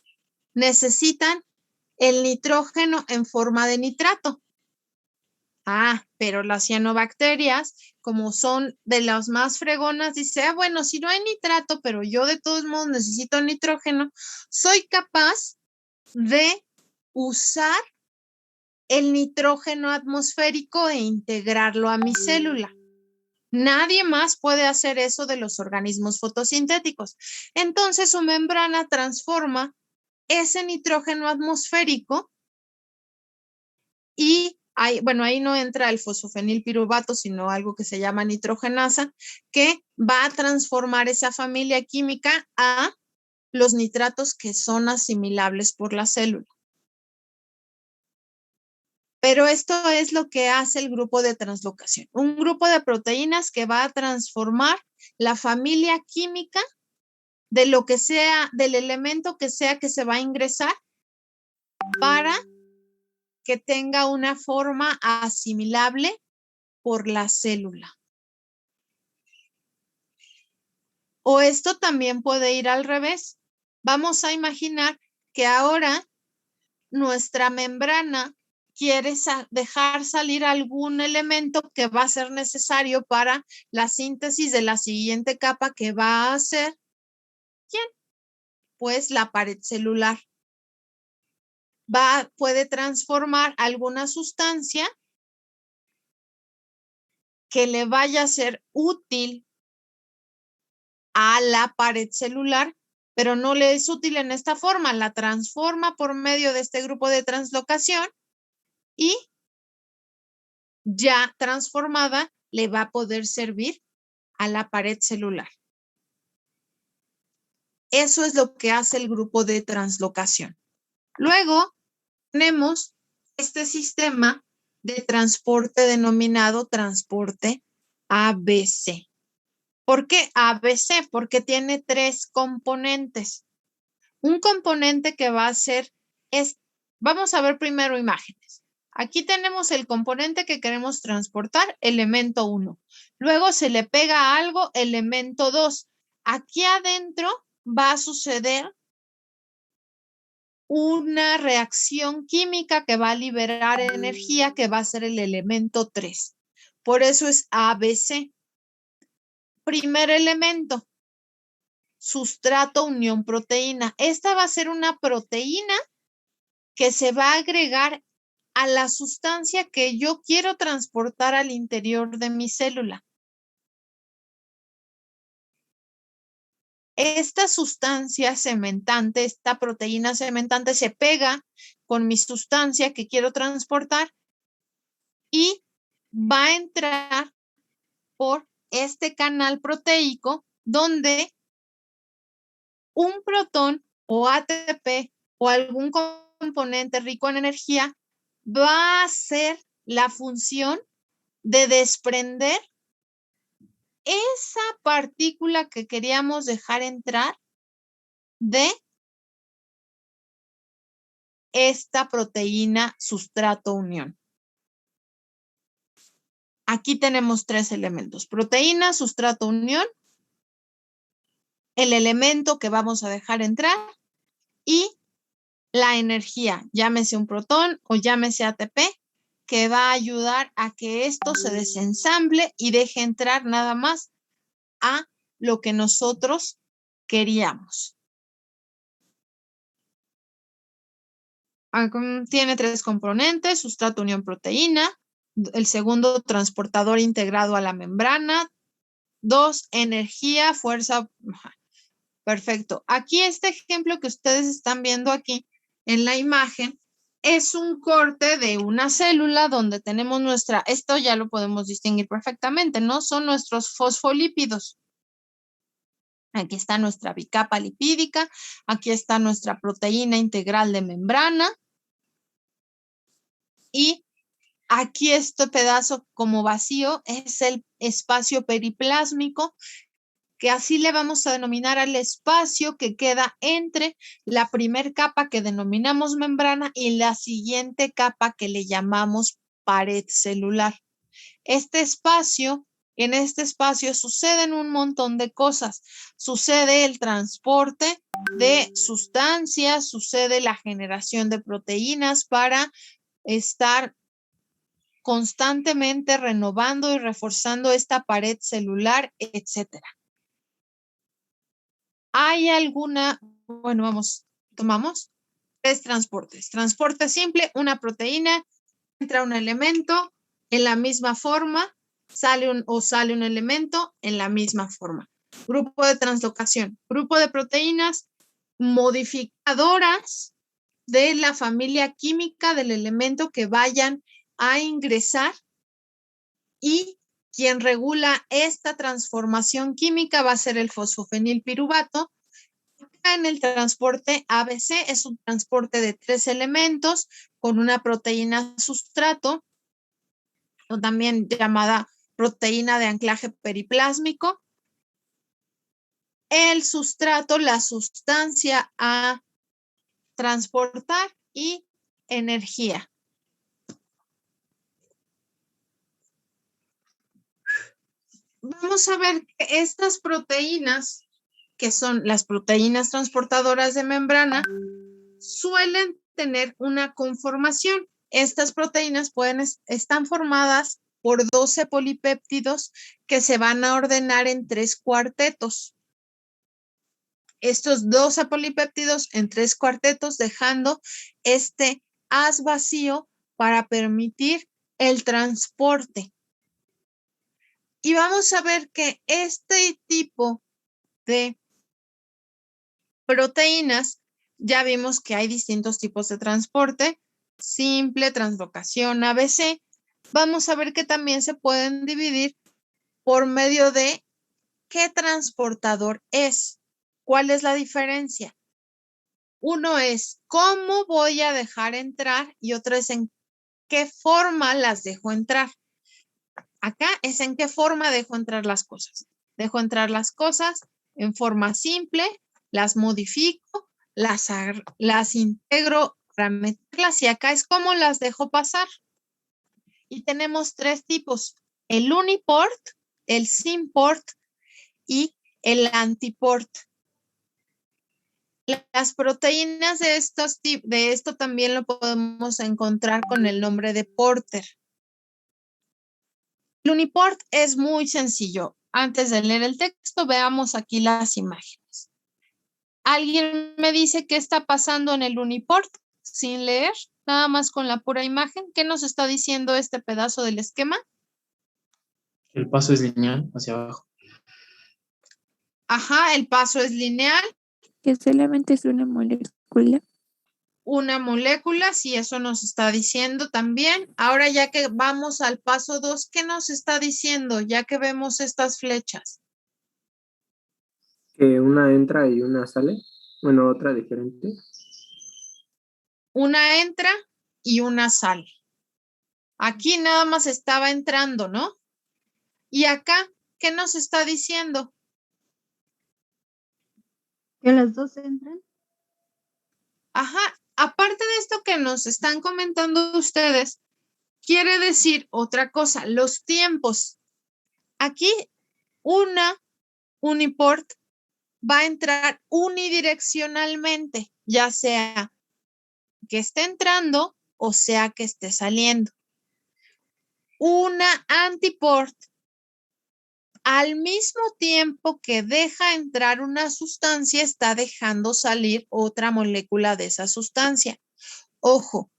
Speaker 1: necesitan el nitrógeno en forma de nitrato. Pero las cianobacterias, como son de las más fregonas, dice, bueno, si no hay nitrato, pero yo de todos modos necesito nitrógeno, soy capaz de usar el nitrógeno atmosférico e integrarlo a mi célula. Nadie más puede hacer eso de los organismos fotosintéticos. Entonces su membrana transforma ese nitrógeno atmosférico y ahí no entra el fosfofenilpiruvato, sino algo que se llama nitrogenasa, que va a transformar esa familia química a los nitratos que son asimilables por la célula. Pero esto es lo que hace el grupo de translocación. Un grupo de proteínas que va a transformar la familia química de lo que sea, del elemento que sea que se va a ingresar para que tenga una forma asimilable por la célula. O esto también puede ir al revés. Vamos a imaginar que ahora nuestra membrana quiere dejar salir algún elemento que va a ser necesario para la síntesis de la siguiente capa que va a ser, ¿quién? Pues la pared celular. Puede transformar alguna sustancia que le vaya a ser útil a la pared celular, pero no le es útil en esta forma, la transforma por medio de este grupo de translocación y ya transformada le va a poder servir a la pared celular. Eso es lo que hace el grupo de translocación. Luego tenemos este sistema de transporte denominado transporte ABC. ¿Por qué ABC? Porque tiene 3 componentes. Un componente que va a ser, vamos a ver primero imágenes. Aquí tenemos el componente que queremos transportar, elemento 1. Luego se le pega algo, elemento 2. Aquí adentro va a suceder una reacción química que va a liberar energía, que va a ser el elemento 3. Por eso es ABC. Primer elemento, sustrato unión proteína. Esta va a ser una proteína que se va a agregar a la sustancia que yo quiero transportar al interior de mi célula. Esta sustancia cementante, esta proteína cementante se pega con mi sustancia que quiero transportar y va a entrar por este canal proteico donde un protón o ATP o algún componente rico en energía va a hacer la función de desprender esa partícula que queríamos dejar entrar de esta proteína sustrato unión. Aquí tenemos 3 elementos: proteína, sustrato unión, el elemento que vamos a dejar entrar y la energía, llámese un protón o llámese ATP, que va a ayudar a que esto se desensamble y deje entrar nada más a lo que nosotros queríamos. Tiene 3 componentes: sustrato unión proteína, el segundo transportador integrado a la membrana, 2 energía, fuerza. Perfecto. Aquí este ejemplo que ustedes están viendo aquí en la imagen es un corte de una célula donde tenemos esto ya lo podemos distinguir perfectamente, ¿no? Son nuestros fosfolípidos. Aquí está nuestra bicapa lipídica, aquí está nuestra proteína integral de membrana y aquí este pedazo como vacío es el espacio periplásmico que así le vamos a denominar al espacio que queda entre la primer capa que denominamos membrana y la siguiente capa que le llamamos pared celular. En este espacio suceden un montón de cosas. Sucede el transporte de sustancias, sucede la generación de proteínas para estar constantemente renovando y reforzando esta pared celular, etcétera. ¿Hay alguna? Bueno, tomamos 3 transportes. Transporte simple, una proteína, entra un elemento en la misma forma, sale un elemento en la misma forma. Grupo de translocación, grupo de proteínas modificadoras de la familia química del elemento que vayan a ingresar, y quien regula esta transformación química va a ser el fosfofenilpiruvato. Acá en el transporte ABC es un transporte de 3 elementos con una proteína sustrato, o también llamada proteína de anclaje periplásmico. El sustrato, la sustancia a transportar, y energía. Vamos a ver que estas proteínas, que son las proteínas transportadoras de membrana, suelen tener una conformación. Estas proteínas están formadas por 12 polipéptidos que se van a ordenar en 3 cuartetos. Estos 12 polipéptidos en 3 cuartetos, dejando este haz vacío para permitir el transporte. Y vamos a ver que este tipo de proteínas, ya vimos que hay distintos tipos de transporte, simple, translocación, ABC. Vamos a ver que también se pueden dividir por medio de qué transportador es. ¿Cuál es la diferencia? Uno es cómo voy a dejar entrar y otro es en qué forma las dejo entrar. Acá es en qué forma dejo entrar las cosas. Dejo entrar las cosas en forma simple, las modifico, las integro para meterlas, y acá es cómo las dejo pasar. Y tenemos 3 tipos: el uniport, el symport y el antiport. Las proteínas de esto también lo podemos encontrar con el nombre de Porter. El uniport es muy sencillo. Antes de leer el texto, veamos aquí las imágenes. ¿Alguien me dice qué está pasando en el uniport sin leer? Nada más con la pura imagen. ¿Qué nos está diciendo este pedazo del esquema?
Speaker 3: El paso es lineal hacia abajo.
Speaker 1: Ajá, el paso es lineal.
Speaker 2: Que solamente es una molécula.
Speaker 1: Una molécula, sí, eso nos está diciendo también. Ahora, ya que vamos al paso 2, ¿qué nos está diciendo? Ya que vemos estas flechas.
Speaker 5: Que una entra y una sale. Bueno, otra diferente.
Speaker 1: Una entra y una sale. Aquí nada más estaba entrando, ¿no? Y acá, ¿qué nos está diciendo?
Speaker 6: Que las dos entran.
Speaker 1: Ajá, aparte de esto que nos están comentando ustedes, quiere decir otra cosa, los tiempos. Aquí una uniport va a entrar unidireccionalmente, ya sea que esté entrando o sea que esté saliendo. Una antiport, al mismo tiempo que deja entrar una sustancia, está dejando salir otra molécula de esa sustancia. Ojo,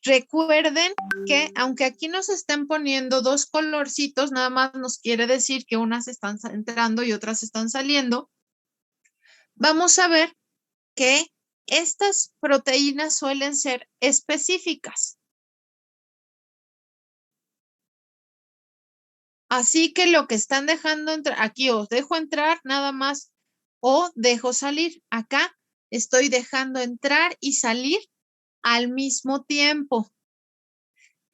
Speaker 1: recuerden que aunque aquí nos estén poniendo 2 colorcitos, nada más nos quiere decir que unas están entrando y otras están saliendo. Vamos a ver que estas proteínas suelen ser específicas. Así que lo que están dejando entrar, aquí os dejo entrar nada más o dejo salir. Acá estoy dejando entrar y salir al mismo tiempo.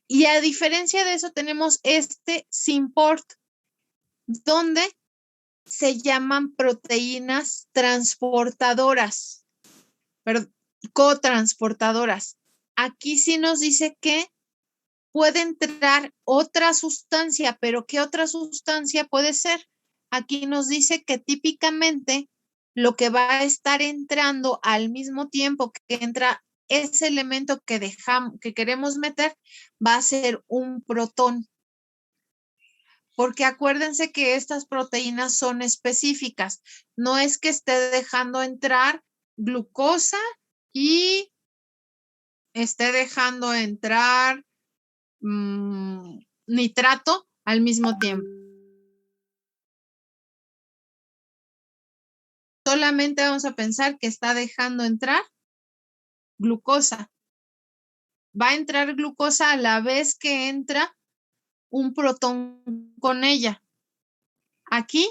Speaker 1: Y a diferencia de eso tenemos este symport, donde se llaman proteínas transportadoras, cotransportadoras. Aquí sí nos dice que puede entrar otra sustancia, pero ¿qué otra sustancia puede ser? Aquí nos dice que típicamente lo que va a estar entrando al mismo tiempo que entra ese elemento que queremos meter, va a ser un protón. Porque acuérdense que estas proteínas son específicas. No es que esté dejando entrar glucosa y esté dejando entrar nitrato al mismo tiempo. Solamente vamos a pensar que está dejando entrar glucosa. Va a entrar glucosa a la vez que entra un protón con ella. Aquí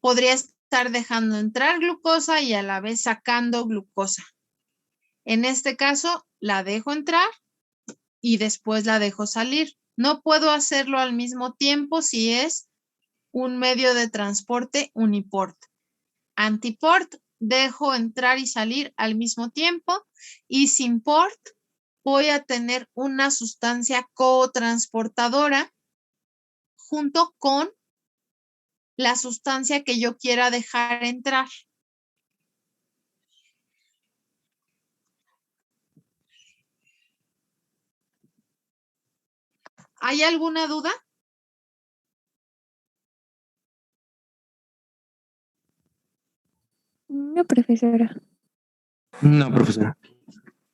Speaker 1: podría estar dejando entrar glucosa y a la vez sacando glucosa. En este caso, la dejo entrar y después la dejo salir. No puedo hacerlo al mismo tiempo si es un medio de transporte uniport. Antiport, dejo entrar y salir al mismo tiempo, y sin port voy a tener una sustancia cotransportadora junto con la sustancia que yo quiera dejar entrar. ¿Hay alguna duda?
Speaker 2: No, profesora.
Speaker 7: No, profesora.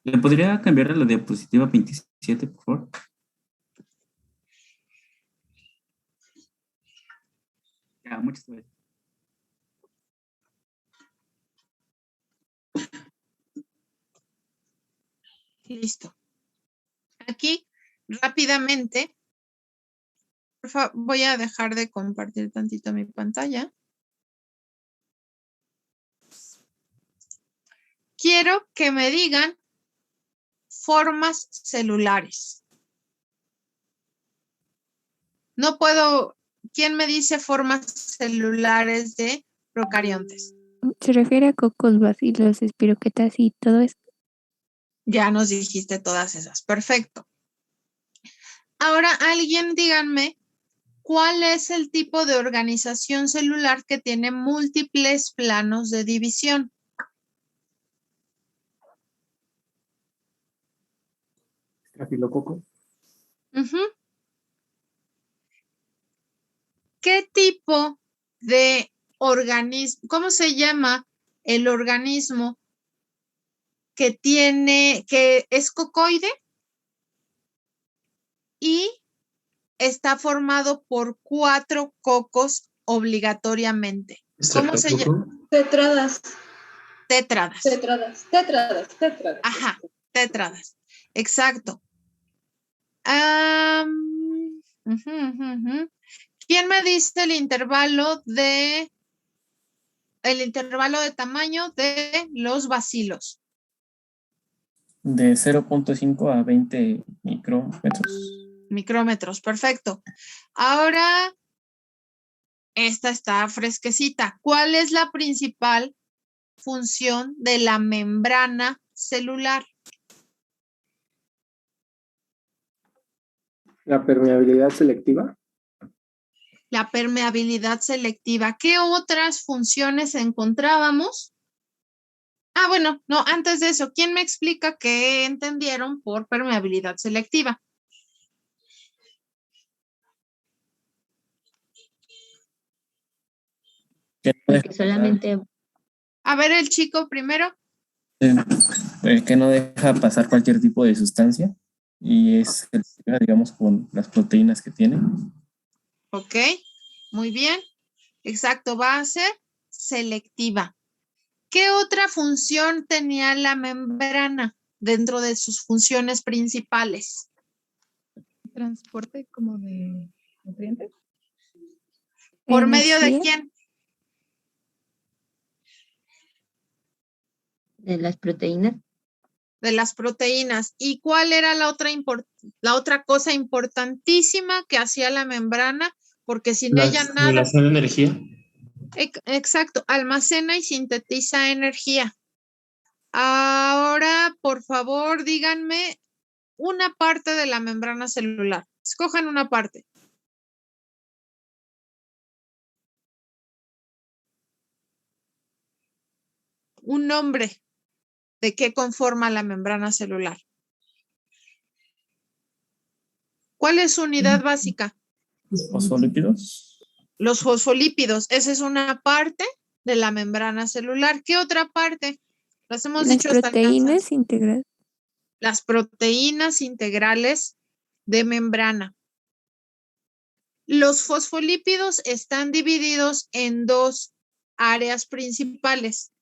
Speaker 8: ¿Le podría cambiar a la diapositiva 27, por favor? Ya, muchas gracias.
Speaker 1: Listo. Aquí, rápidamente, por favor, voy a dejar de compartir tantito mi pantalla. Quiero que me digan formas celulares. No puedo. ¿Quién me dice formas celulares de procariontes?
Speaker 2: Se refiere a cocos, bacilos, espiroquetas y todo eso.
Speaker 1: Ya nos dijiste todas esas. Perfecto. Ahora, alguien díganme, ¿cuál es el tipo de organización celular que tiene múltiples planos de división?
Speaker 5: Estafilococo.
Speaker 1: Ujú. ¿Qué tipo de organismo, cómo se llama el organismo que es cocoide y está formado por 4 cocos obligatoriamente? ¿Cómo se llama?
Speaker 6: Tetradas.
Speaker 1: Tétradas.
Speaker 6: Tetradas.
Speaker 1: Ajá, tétradas. Exacto. ¿Quién me dice el intervalo de tamaño de los bacilos?
Speaker 7: De 0.5 a 20 micrómetros.
Speaker 1: Micrómetros, perfecto. Ahora, esta está fresquecita. ¿Cuál es la principal función de la membrana celular?
Speaker 5: La permeabilidad selectiva.
Speaker 1: La permeabilidad selectiva. ¿Qué otras funciones encontrábamos? Bueno, no, antes de eso, ¿quién me explica qué entendieron por permeabilidad selectiva?
Speaker 7: Que no deja
Speaker 6: Que solamente
Speaker 1: A ver, el chico primero.
Speaker 7: que no deja pasar cualquier tipo de sustancia y es, digamos, con las proteínas que tiene.
Speaker 1: Ok, muy bien. Exacto, va a ser selectiva. ¿Qué otra función tenía la membrana dentro de sus funciones principales?
Speaker 9: Transporte como de nutrientes.
Speaker 1: ¿Por medio de
Speaker 2: Energía.
Speaker 1: quién?
Speaker 6: de las proteínas.
Speaker 1: De las proteínas. ¿Y cuál era la otra cosa importantísima que hacía la membrana? Porque sin
Speaker 3: La
Speaker 1: ella nada.
Speaker 3: acumulación de energía.
Speaker 1: Exacto, almacena y sintetiza energía. Ahora, por favor, díganme una parte de la membrana celular. Escojan una parte. Un nombre de qué conforma la membrana celular. ¿Cuál es su unidad básica?
Speaker 7: Fosfolípidos.
Speaker 1: Los fosfolípidos. Esa es una parte de la membrana celular. ¿Qué otra parte? Las hemos
Speaker 2: Las
Speaker 1: dicho hasta el
Speaker 2: proteínas
Speaker 1: cansancio.
Speaker 2: integrales.
Speaker 1: Las proteínas integrales de membrana. Los fosfolípidos están divididos en dos áreas principales.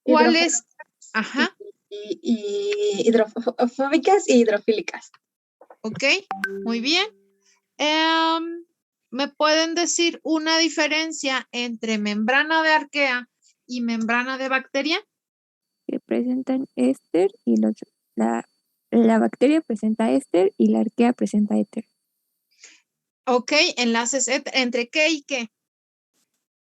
Speaker 1: ¿Cuáles? Ajá.
Speaker 6: Y hidrofóbicas y hidrofílicas.
Speaker 1: Ok, muy bien. ¿Me pueden decir una diferencia entre membrana de arquea y membrana de bacteria?
Speaker 2: Que presentan éster y la bacteria presenta éster y la arquea presenta éter.
Speaker 1: Ok, enlaces entre qué y qué.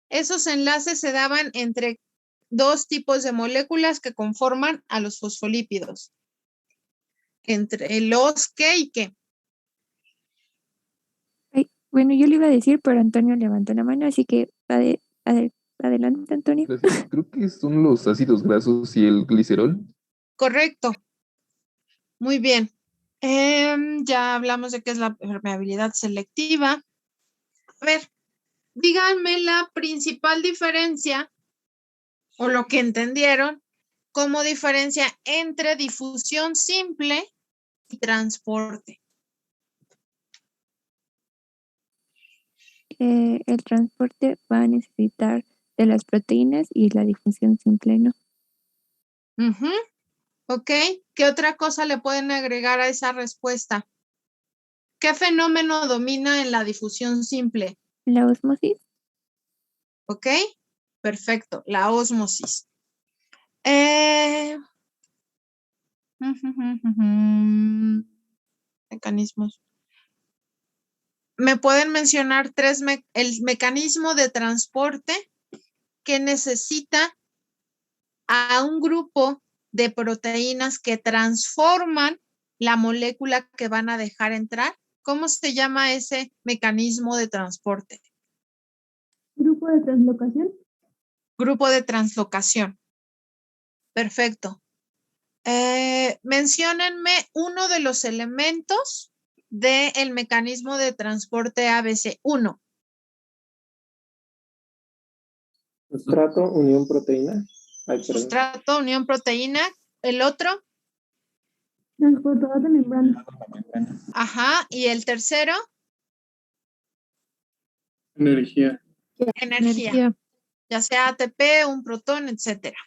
Speaker 1: Esos enlaces se daban entre dos tipos de moléculas que conforman a los fosfolípidos. Entre los qué y qué.
Speaker 2: Ay, bueno, yo le iba a decir, pero Antonio levantó la mano, así que adelante, Antonio.
Speaker 10: Gracias. Creo que son los ácidos grasos y el glicerol.
Speaker 1: Correcto. Muy bien. Ya hablamos de qué es la permeabilidad selectiva. A ver, díganme la principal diferencia o lo que entendieron como diferencia entre difusión simple y transporte.
Speaker 2: El transporte va a necesitar de las proteínas y la difusión simple, ¿no?
Speaker 1: Ujú. Ok, ¿qué otra cosa le pueden agregar a esa respuesta? ¿Qué fenómeno domina en la difusión simple?
Speaker 2: La ósmosis.
Speaker 1: Ok, perfecto, la ósmosis. Mecanismos. ¿Me pueden mencionar el mecanismo de transporte que necesita a un grupo de proteínas que transforman la molécula que van a dejar entrar? ¿Cómo se llama ese mecanismo de transporte?
Speaker 6: Grupo de translocación.
Speaker 1: Grupo de translocación. Perfecto. Menciónenme uno de los elementos del mecanismo de transporte ABC. 1.
Speaker 5: Sustrato, unión proteína. Ay, perdón.
Speaker 1: Sustrato, unión proteína. El otro.
Speaker 6: Transportador de membrana.
Speaker 1: Ajá. Y el tercero.
Speaker 3: Energía.
Speaker 1: Energía. Ya sea ATP, un protón, etcétera.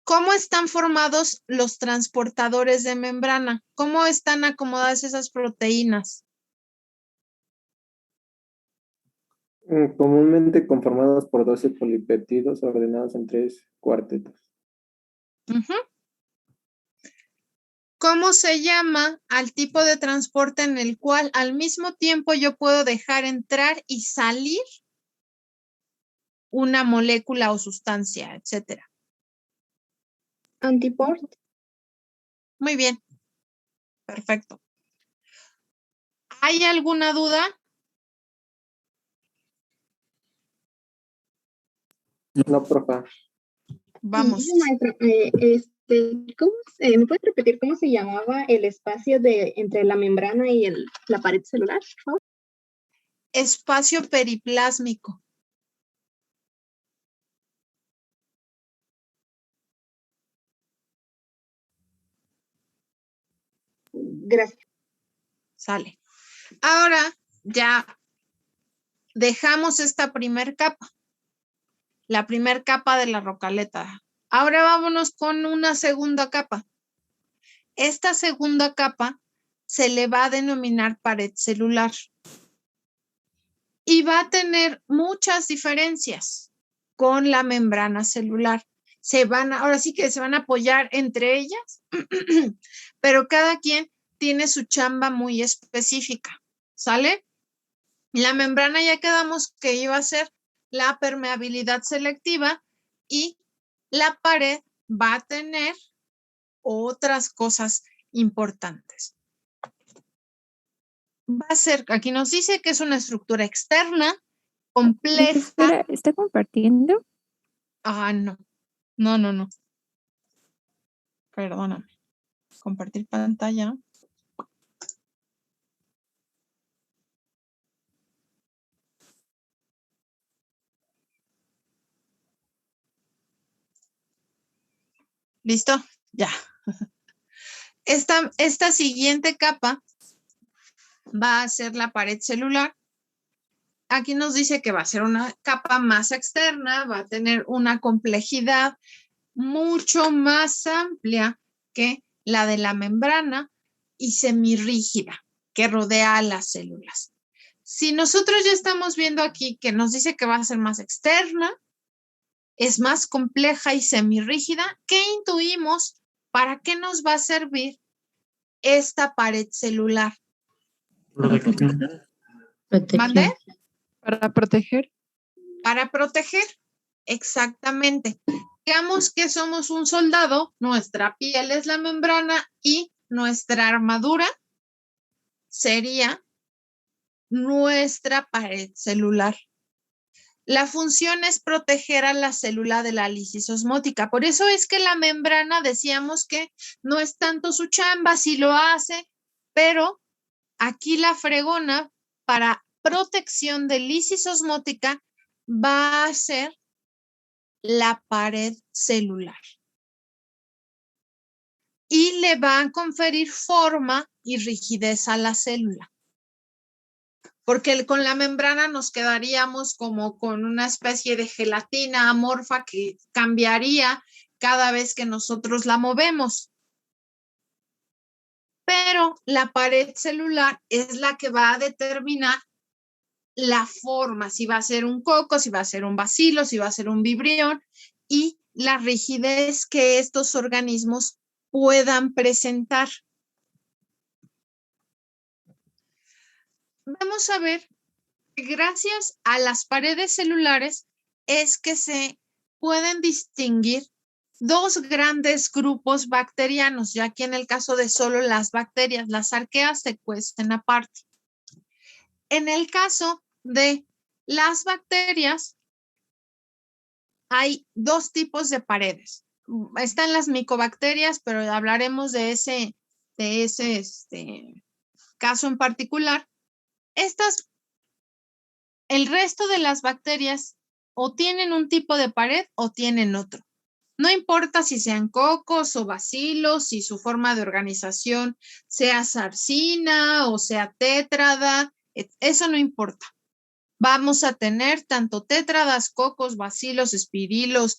Speaker 1: ¿Cómo están formados los transportadores de membrana? ¿Cómo están acomodadas esas proteínas?
Speaker 5: Comúnmente conformados por 12 polipeptidos ordenados en 3 cuartetos.
Speaker 1: Ujú. ¿Cómo se llama al tipo de transporte en el cual al mismo tiempo yo puedo dejar entrar y salir una molécula o sustancia, etcétera?
Speaker 6: Antiport.
Speaker 1: Muy bien. Perfecto. ¿Hay alguna duda?
Speaker 5: No, profa.
Speaker 1: Vamos.
Speaker 6: Maestra, ¿me puedes repetir cómo se llamaba el espacio entre la membrana y la pared celular, por favor?
Speaker 1: Espacio periplásmico.
Speaker 6: Gracias.
Speaker 1: Sale. Ahora ya dejamos esta primer capa. La primer capa de la rocaleta. Ahora vámonos con una segunda capa. Esta segunda capa se le va a denominar pared celular. Y va a tener muchas diferencias con la membrana celular. Ahora sí que se van a apoyar entre ellas, pero cada quien tiene su chamba muy específica. ¿sale? La membrana ya quedamos que iba a ser la permeabilidad selectiva y la pared va a tener otras cosas importantes. Va a ser, aquí nos dice que es una estructura externa, compleja.
Speaker 2: Espera, ¿está compartiendo?
Speaker 1: Ah, no. No. Perdóname. Compartir pantalla. ¿Listo? Ya. Esta siguiente capa va a ser la pared celular. Aquí nos dice que va a ser una capa más externa, va a tener una complejidad mucho más amplia que la de la membrana y semirrígida que rodea a las células. Si nosotros ya estamos viendo aquí que nos dice que va a ser más externa, es más compleja y semirrígida, ¿qué intuimos? ¿Para qué nos va a servir esta pared celular? ¿Mande?
Speaker 9: Para proteger.
Speaker 1: Para proteger, exactamente. Digamos que somos un soldado, nuestra piel es la membrana y nuestra armadura sería nuestra pared celular. La función es proteger a la célula de la lisis osmótica. Por eso es que la membrana decíamos que no es tanto su chamba, sí lo hace, pero aquí la fregona para protección de lisis osmótica va a ser la pared celular. Y le va a conferir forma y rigidez a la célula. Porque con la membrana nos quedaríamos como con una especie de gelatina amorfa que cambiaría cada vez que nosotros la movemos. Pero la pared celular es la que va a determinar la forma, si va a ser un coco, si va a ser un bacilo, si va a ser un vibrión y la rigidez que estos organismos puedan presentar. Vamos a ver que gracias a las paredes celulares es que se pueden distinguir dos grandes grupos bacterianos, ya que en el caso de solo las bacterias, las arqueas se cuestan aparte. En el caso de las bacterias, hay dos tipos de paredes. Están las micobacterias, pero hablaremos de ese caso en particular. El resto de las bacterias o tienen un tipo de pared o tienen otro. No importa si sean cocos o bacilos, si su forma de organización sea sarcina o sea tétrada, eso no importa. Vamos a tener tanto tétradas, cocos, bacilos, espirilos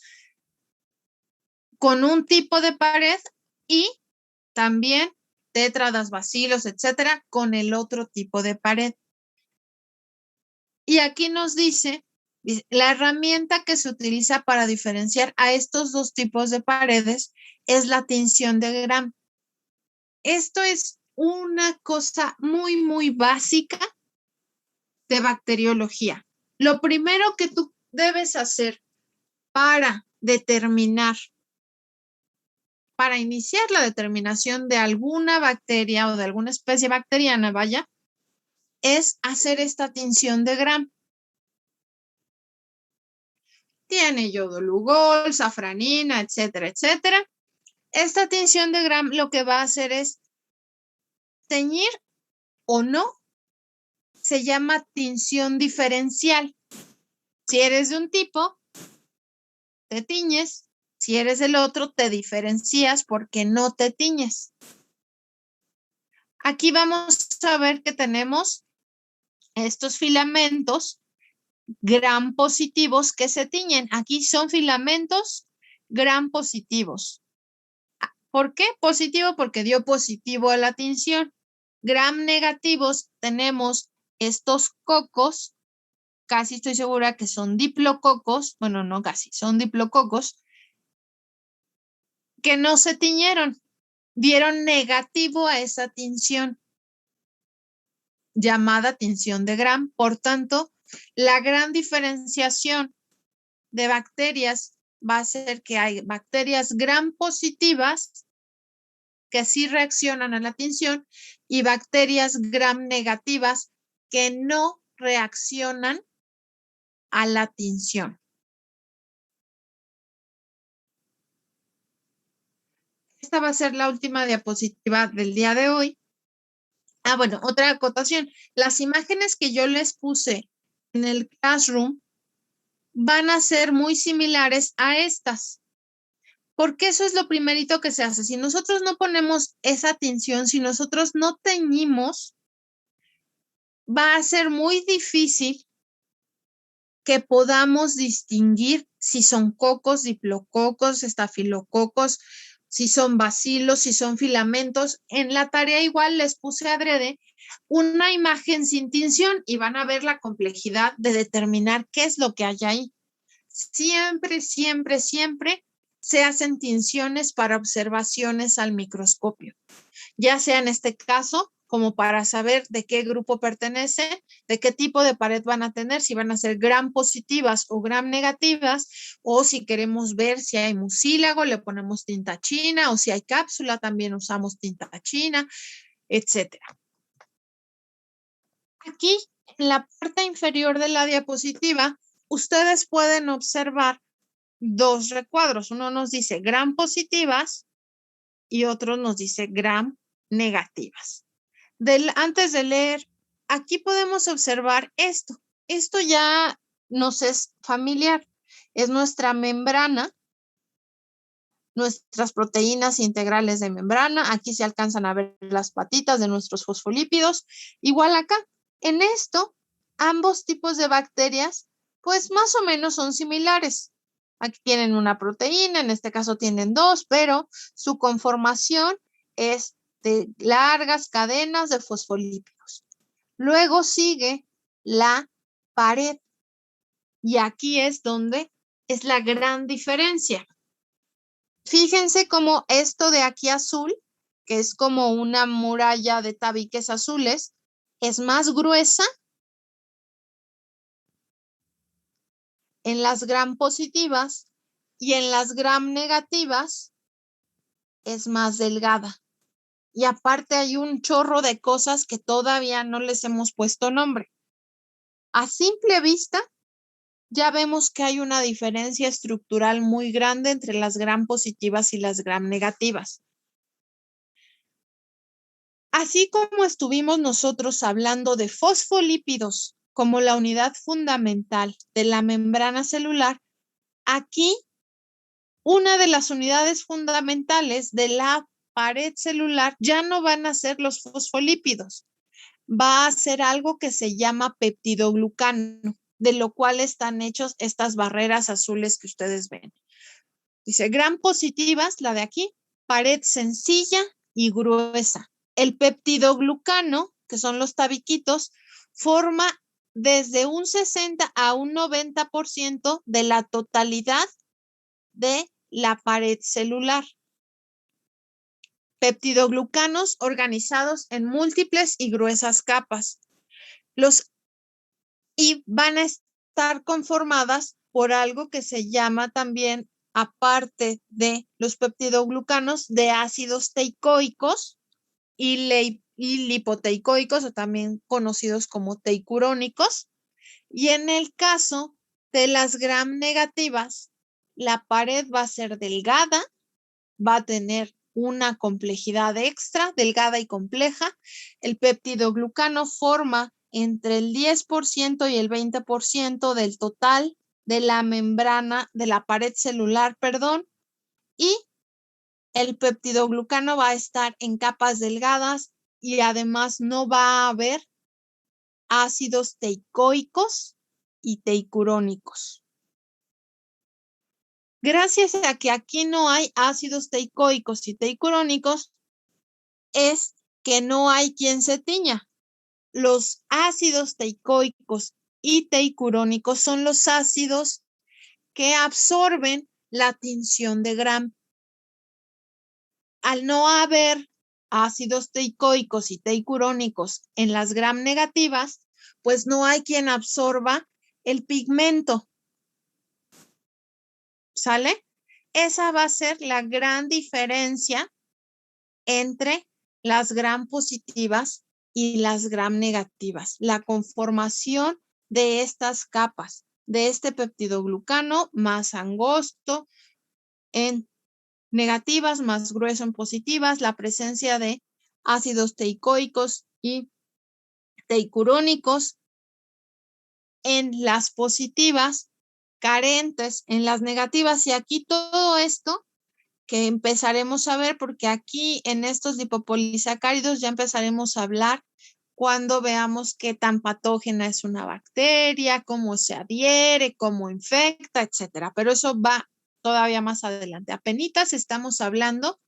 Speaker 1: con un tipo de pared y también tétradas, bacilos, etcétera, con el otro tipo de pared. Y aquí nos dice la herramienta que se utiliza para diferenciar a estos dos tipos de paredes es la tinción de Gram. Esto es una cosa muy, muy básica de bacteriología. Lo primero que tú debes hacer para determinar, para iniciar la determinación de alguna bacteria o de alguna especie bacteriana, vaya, es hacer esta tinción de Gram. Tiene yodo-lugol, safranina, etcétera, etcétera. Esta tinción de Gram lo que va a hacer es teñir o no, se llama tinción diferencial. Si eres de un tipo, te tiñes. Si eres del otro, te diferencias porque no te tiñes. Aquí vamos a ver que tenemos estos filamentos Gram positivos que se tiñen. Aquí son filamentos Gram positivos. ¿Por qué positivo? Porque dio positivo a la tinción. Gram negativos tenemos estos cocos, casi estoy segura que son diplococos, bueno, no casi, son diplococos, que no se tiñeron, dieron negativo a esa tinción. llamada tinción de Gram. Por tanto, la gran diferenciación de bacterias va a ser que hay bacterias Gram positivas que sí reaccionan a la tinción y bacterias Gram negativas que no reaccionan a la tinción. Esta va a ser la última diapositiva del día de hoy. Bueno, otra acotación. Las imágenes que yo les puse en el Classroom van a ser muy similares a estas. Porque eso es lo primerito que se hace. Si nosotros no ponemos esa tinción, si nosotros no teñimos, va a ser muy difícil que podamos distinguir si son cocos, diplococos, estafilococos, si son bacilos, si son filamentos. En la tarea igual les puse adrede una imagen sin tinción y van a ver la complejidad de determinar qué es lo que hay ahí. Siempre, siempre, siempre se hacen tinciones para observaciones al microscopio, ya sea en este caso como para saber de qué grupo pertenece, de qué tipo de pared van a tener, si van a ser Gram positivas o Gram negativas, o si queremos ver si hay mucílago, le ponemos tinta china, o si hay cápsula, también usamos tinta china, etcétera. Aquí, en la parte inferior de la diapositiva, ustedes pueden observar dos recuadros. Uno nos dice Gram positivas y otro nos dice Gram negativas. Antes de leer, aquí podemos observar esto. Esto ya nos es familiar. Es nuestra membrana, nuestras proteínas integrales de membrana. Aquí se alcanzan a ver las patitas de nuestros fosfolípidos. Igual acá, en esto, ambos tipos de bacterias, pues más o menos son similares. Aquí tienen una proteína, en este caso tienen dos, pero su conformación es de largas cadenas de fosfolípidos. Luego sigue la pared y aquí es donde es la gran diferencia. Fíjense cómo esto de aquí azul, que es como una muralla de tabiques azules, es más gruesa en las Gram positivas y en las Gram negativas es más delgada. Y aparte hay un chorro de cosas que todavía no les hemos puesto nombre. A simple vista, ya vemos que hay una diferencia estructural muy grande entre las Gram positivas y las Gram negativas. Así como estuvimos nosotros hablando de fosfolípidos como la unidad fundamental de la membrana celular, aquí una de las unidades fundamentales de la pared celular ya no van a ser los fosfolípidos, va a ser algo que se llama peptidoglucano, de lo cual están hechos estas barreras azules que ustedes ven. Dice, Gram positivas, la de aquí, pared sencilla y gruesa. El peptidoglucano, que son los tabiquitos, forma desde un 60 a un 90% de la totalidad de la pared celular. Peptidoglucanos organizados en múltiples y gruesas capas. Y van a estar conformadas por algo que se llama también, aparte de los peptidoglucanos, de ácidos teicoicos y lipoteicoicos, o también conocidos como teicurónicos. Y en el caso de las Gram negativas, la pared va a ser delgada, va a tener una complejidad extra, delgada y compleja. El peptidoglucano forma entre el 10% y el 20% del total de la membrana, de la pared celular, y el peptidoglucano va a estar en capas delgadas y además no va a haber ácidos teicoicos y teicurónicos. Gracias a que aquí no hay ácidos teicoicos y teicurónicos, es que no hay quien se tiña. Los ácidos teicoicos y teicurónicos son los ácidos que absorben la tinción de Gram. Al no haber ácidos teicoicos y teicurónicos en las gram negativas, pues no hay quien absorba el pigmento. ¿Sale? Esa va a ser la gran diferencia entre las gram positivas y las gram negativas. La conformación de estas capas, de este peptidoglucano más angosto en negativas, más grueso en positivas, la presencia de ácidos teicoicos y teicurónicos en las positivas, carentes en las negativas. Y aquí todo esto que empezaremos a ver, porque aquí en estos lipopolisacáridos ya empezaremos a hablar cuando veamos qué tan patógena es una bacteria, cómo se adhiere, cómo infecta, etcétera. Pero eso va todavía más adelante. Apenitas estamos hablando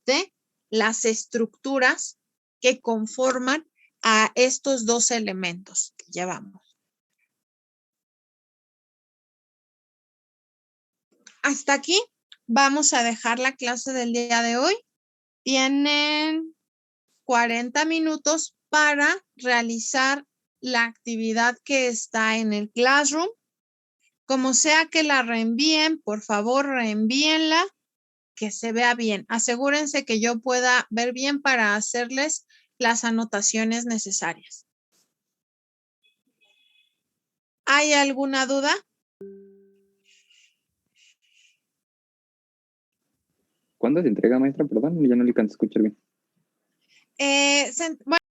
Speaker 1: de las estructuras que conforman a estos dos elementos que llevamos. Hasta aquí vamos a dejar la clase del día de hoy. Tienen 40 minutos para realizar la actividad que está en el Classroom. Como sea que la reenvíen, por favor reenvíenla, que se vea bien. Asegúrense que yo pueda ver bien para hacerles las anotaciones necesarias. ¿Hay alguna duda?
Speaker 5: ¿Cuándo se entrega, maestra? Perdón, ya no le alcanzo a escuchar bien.
Speaker 1: Bueno,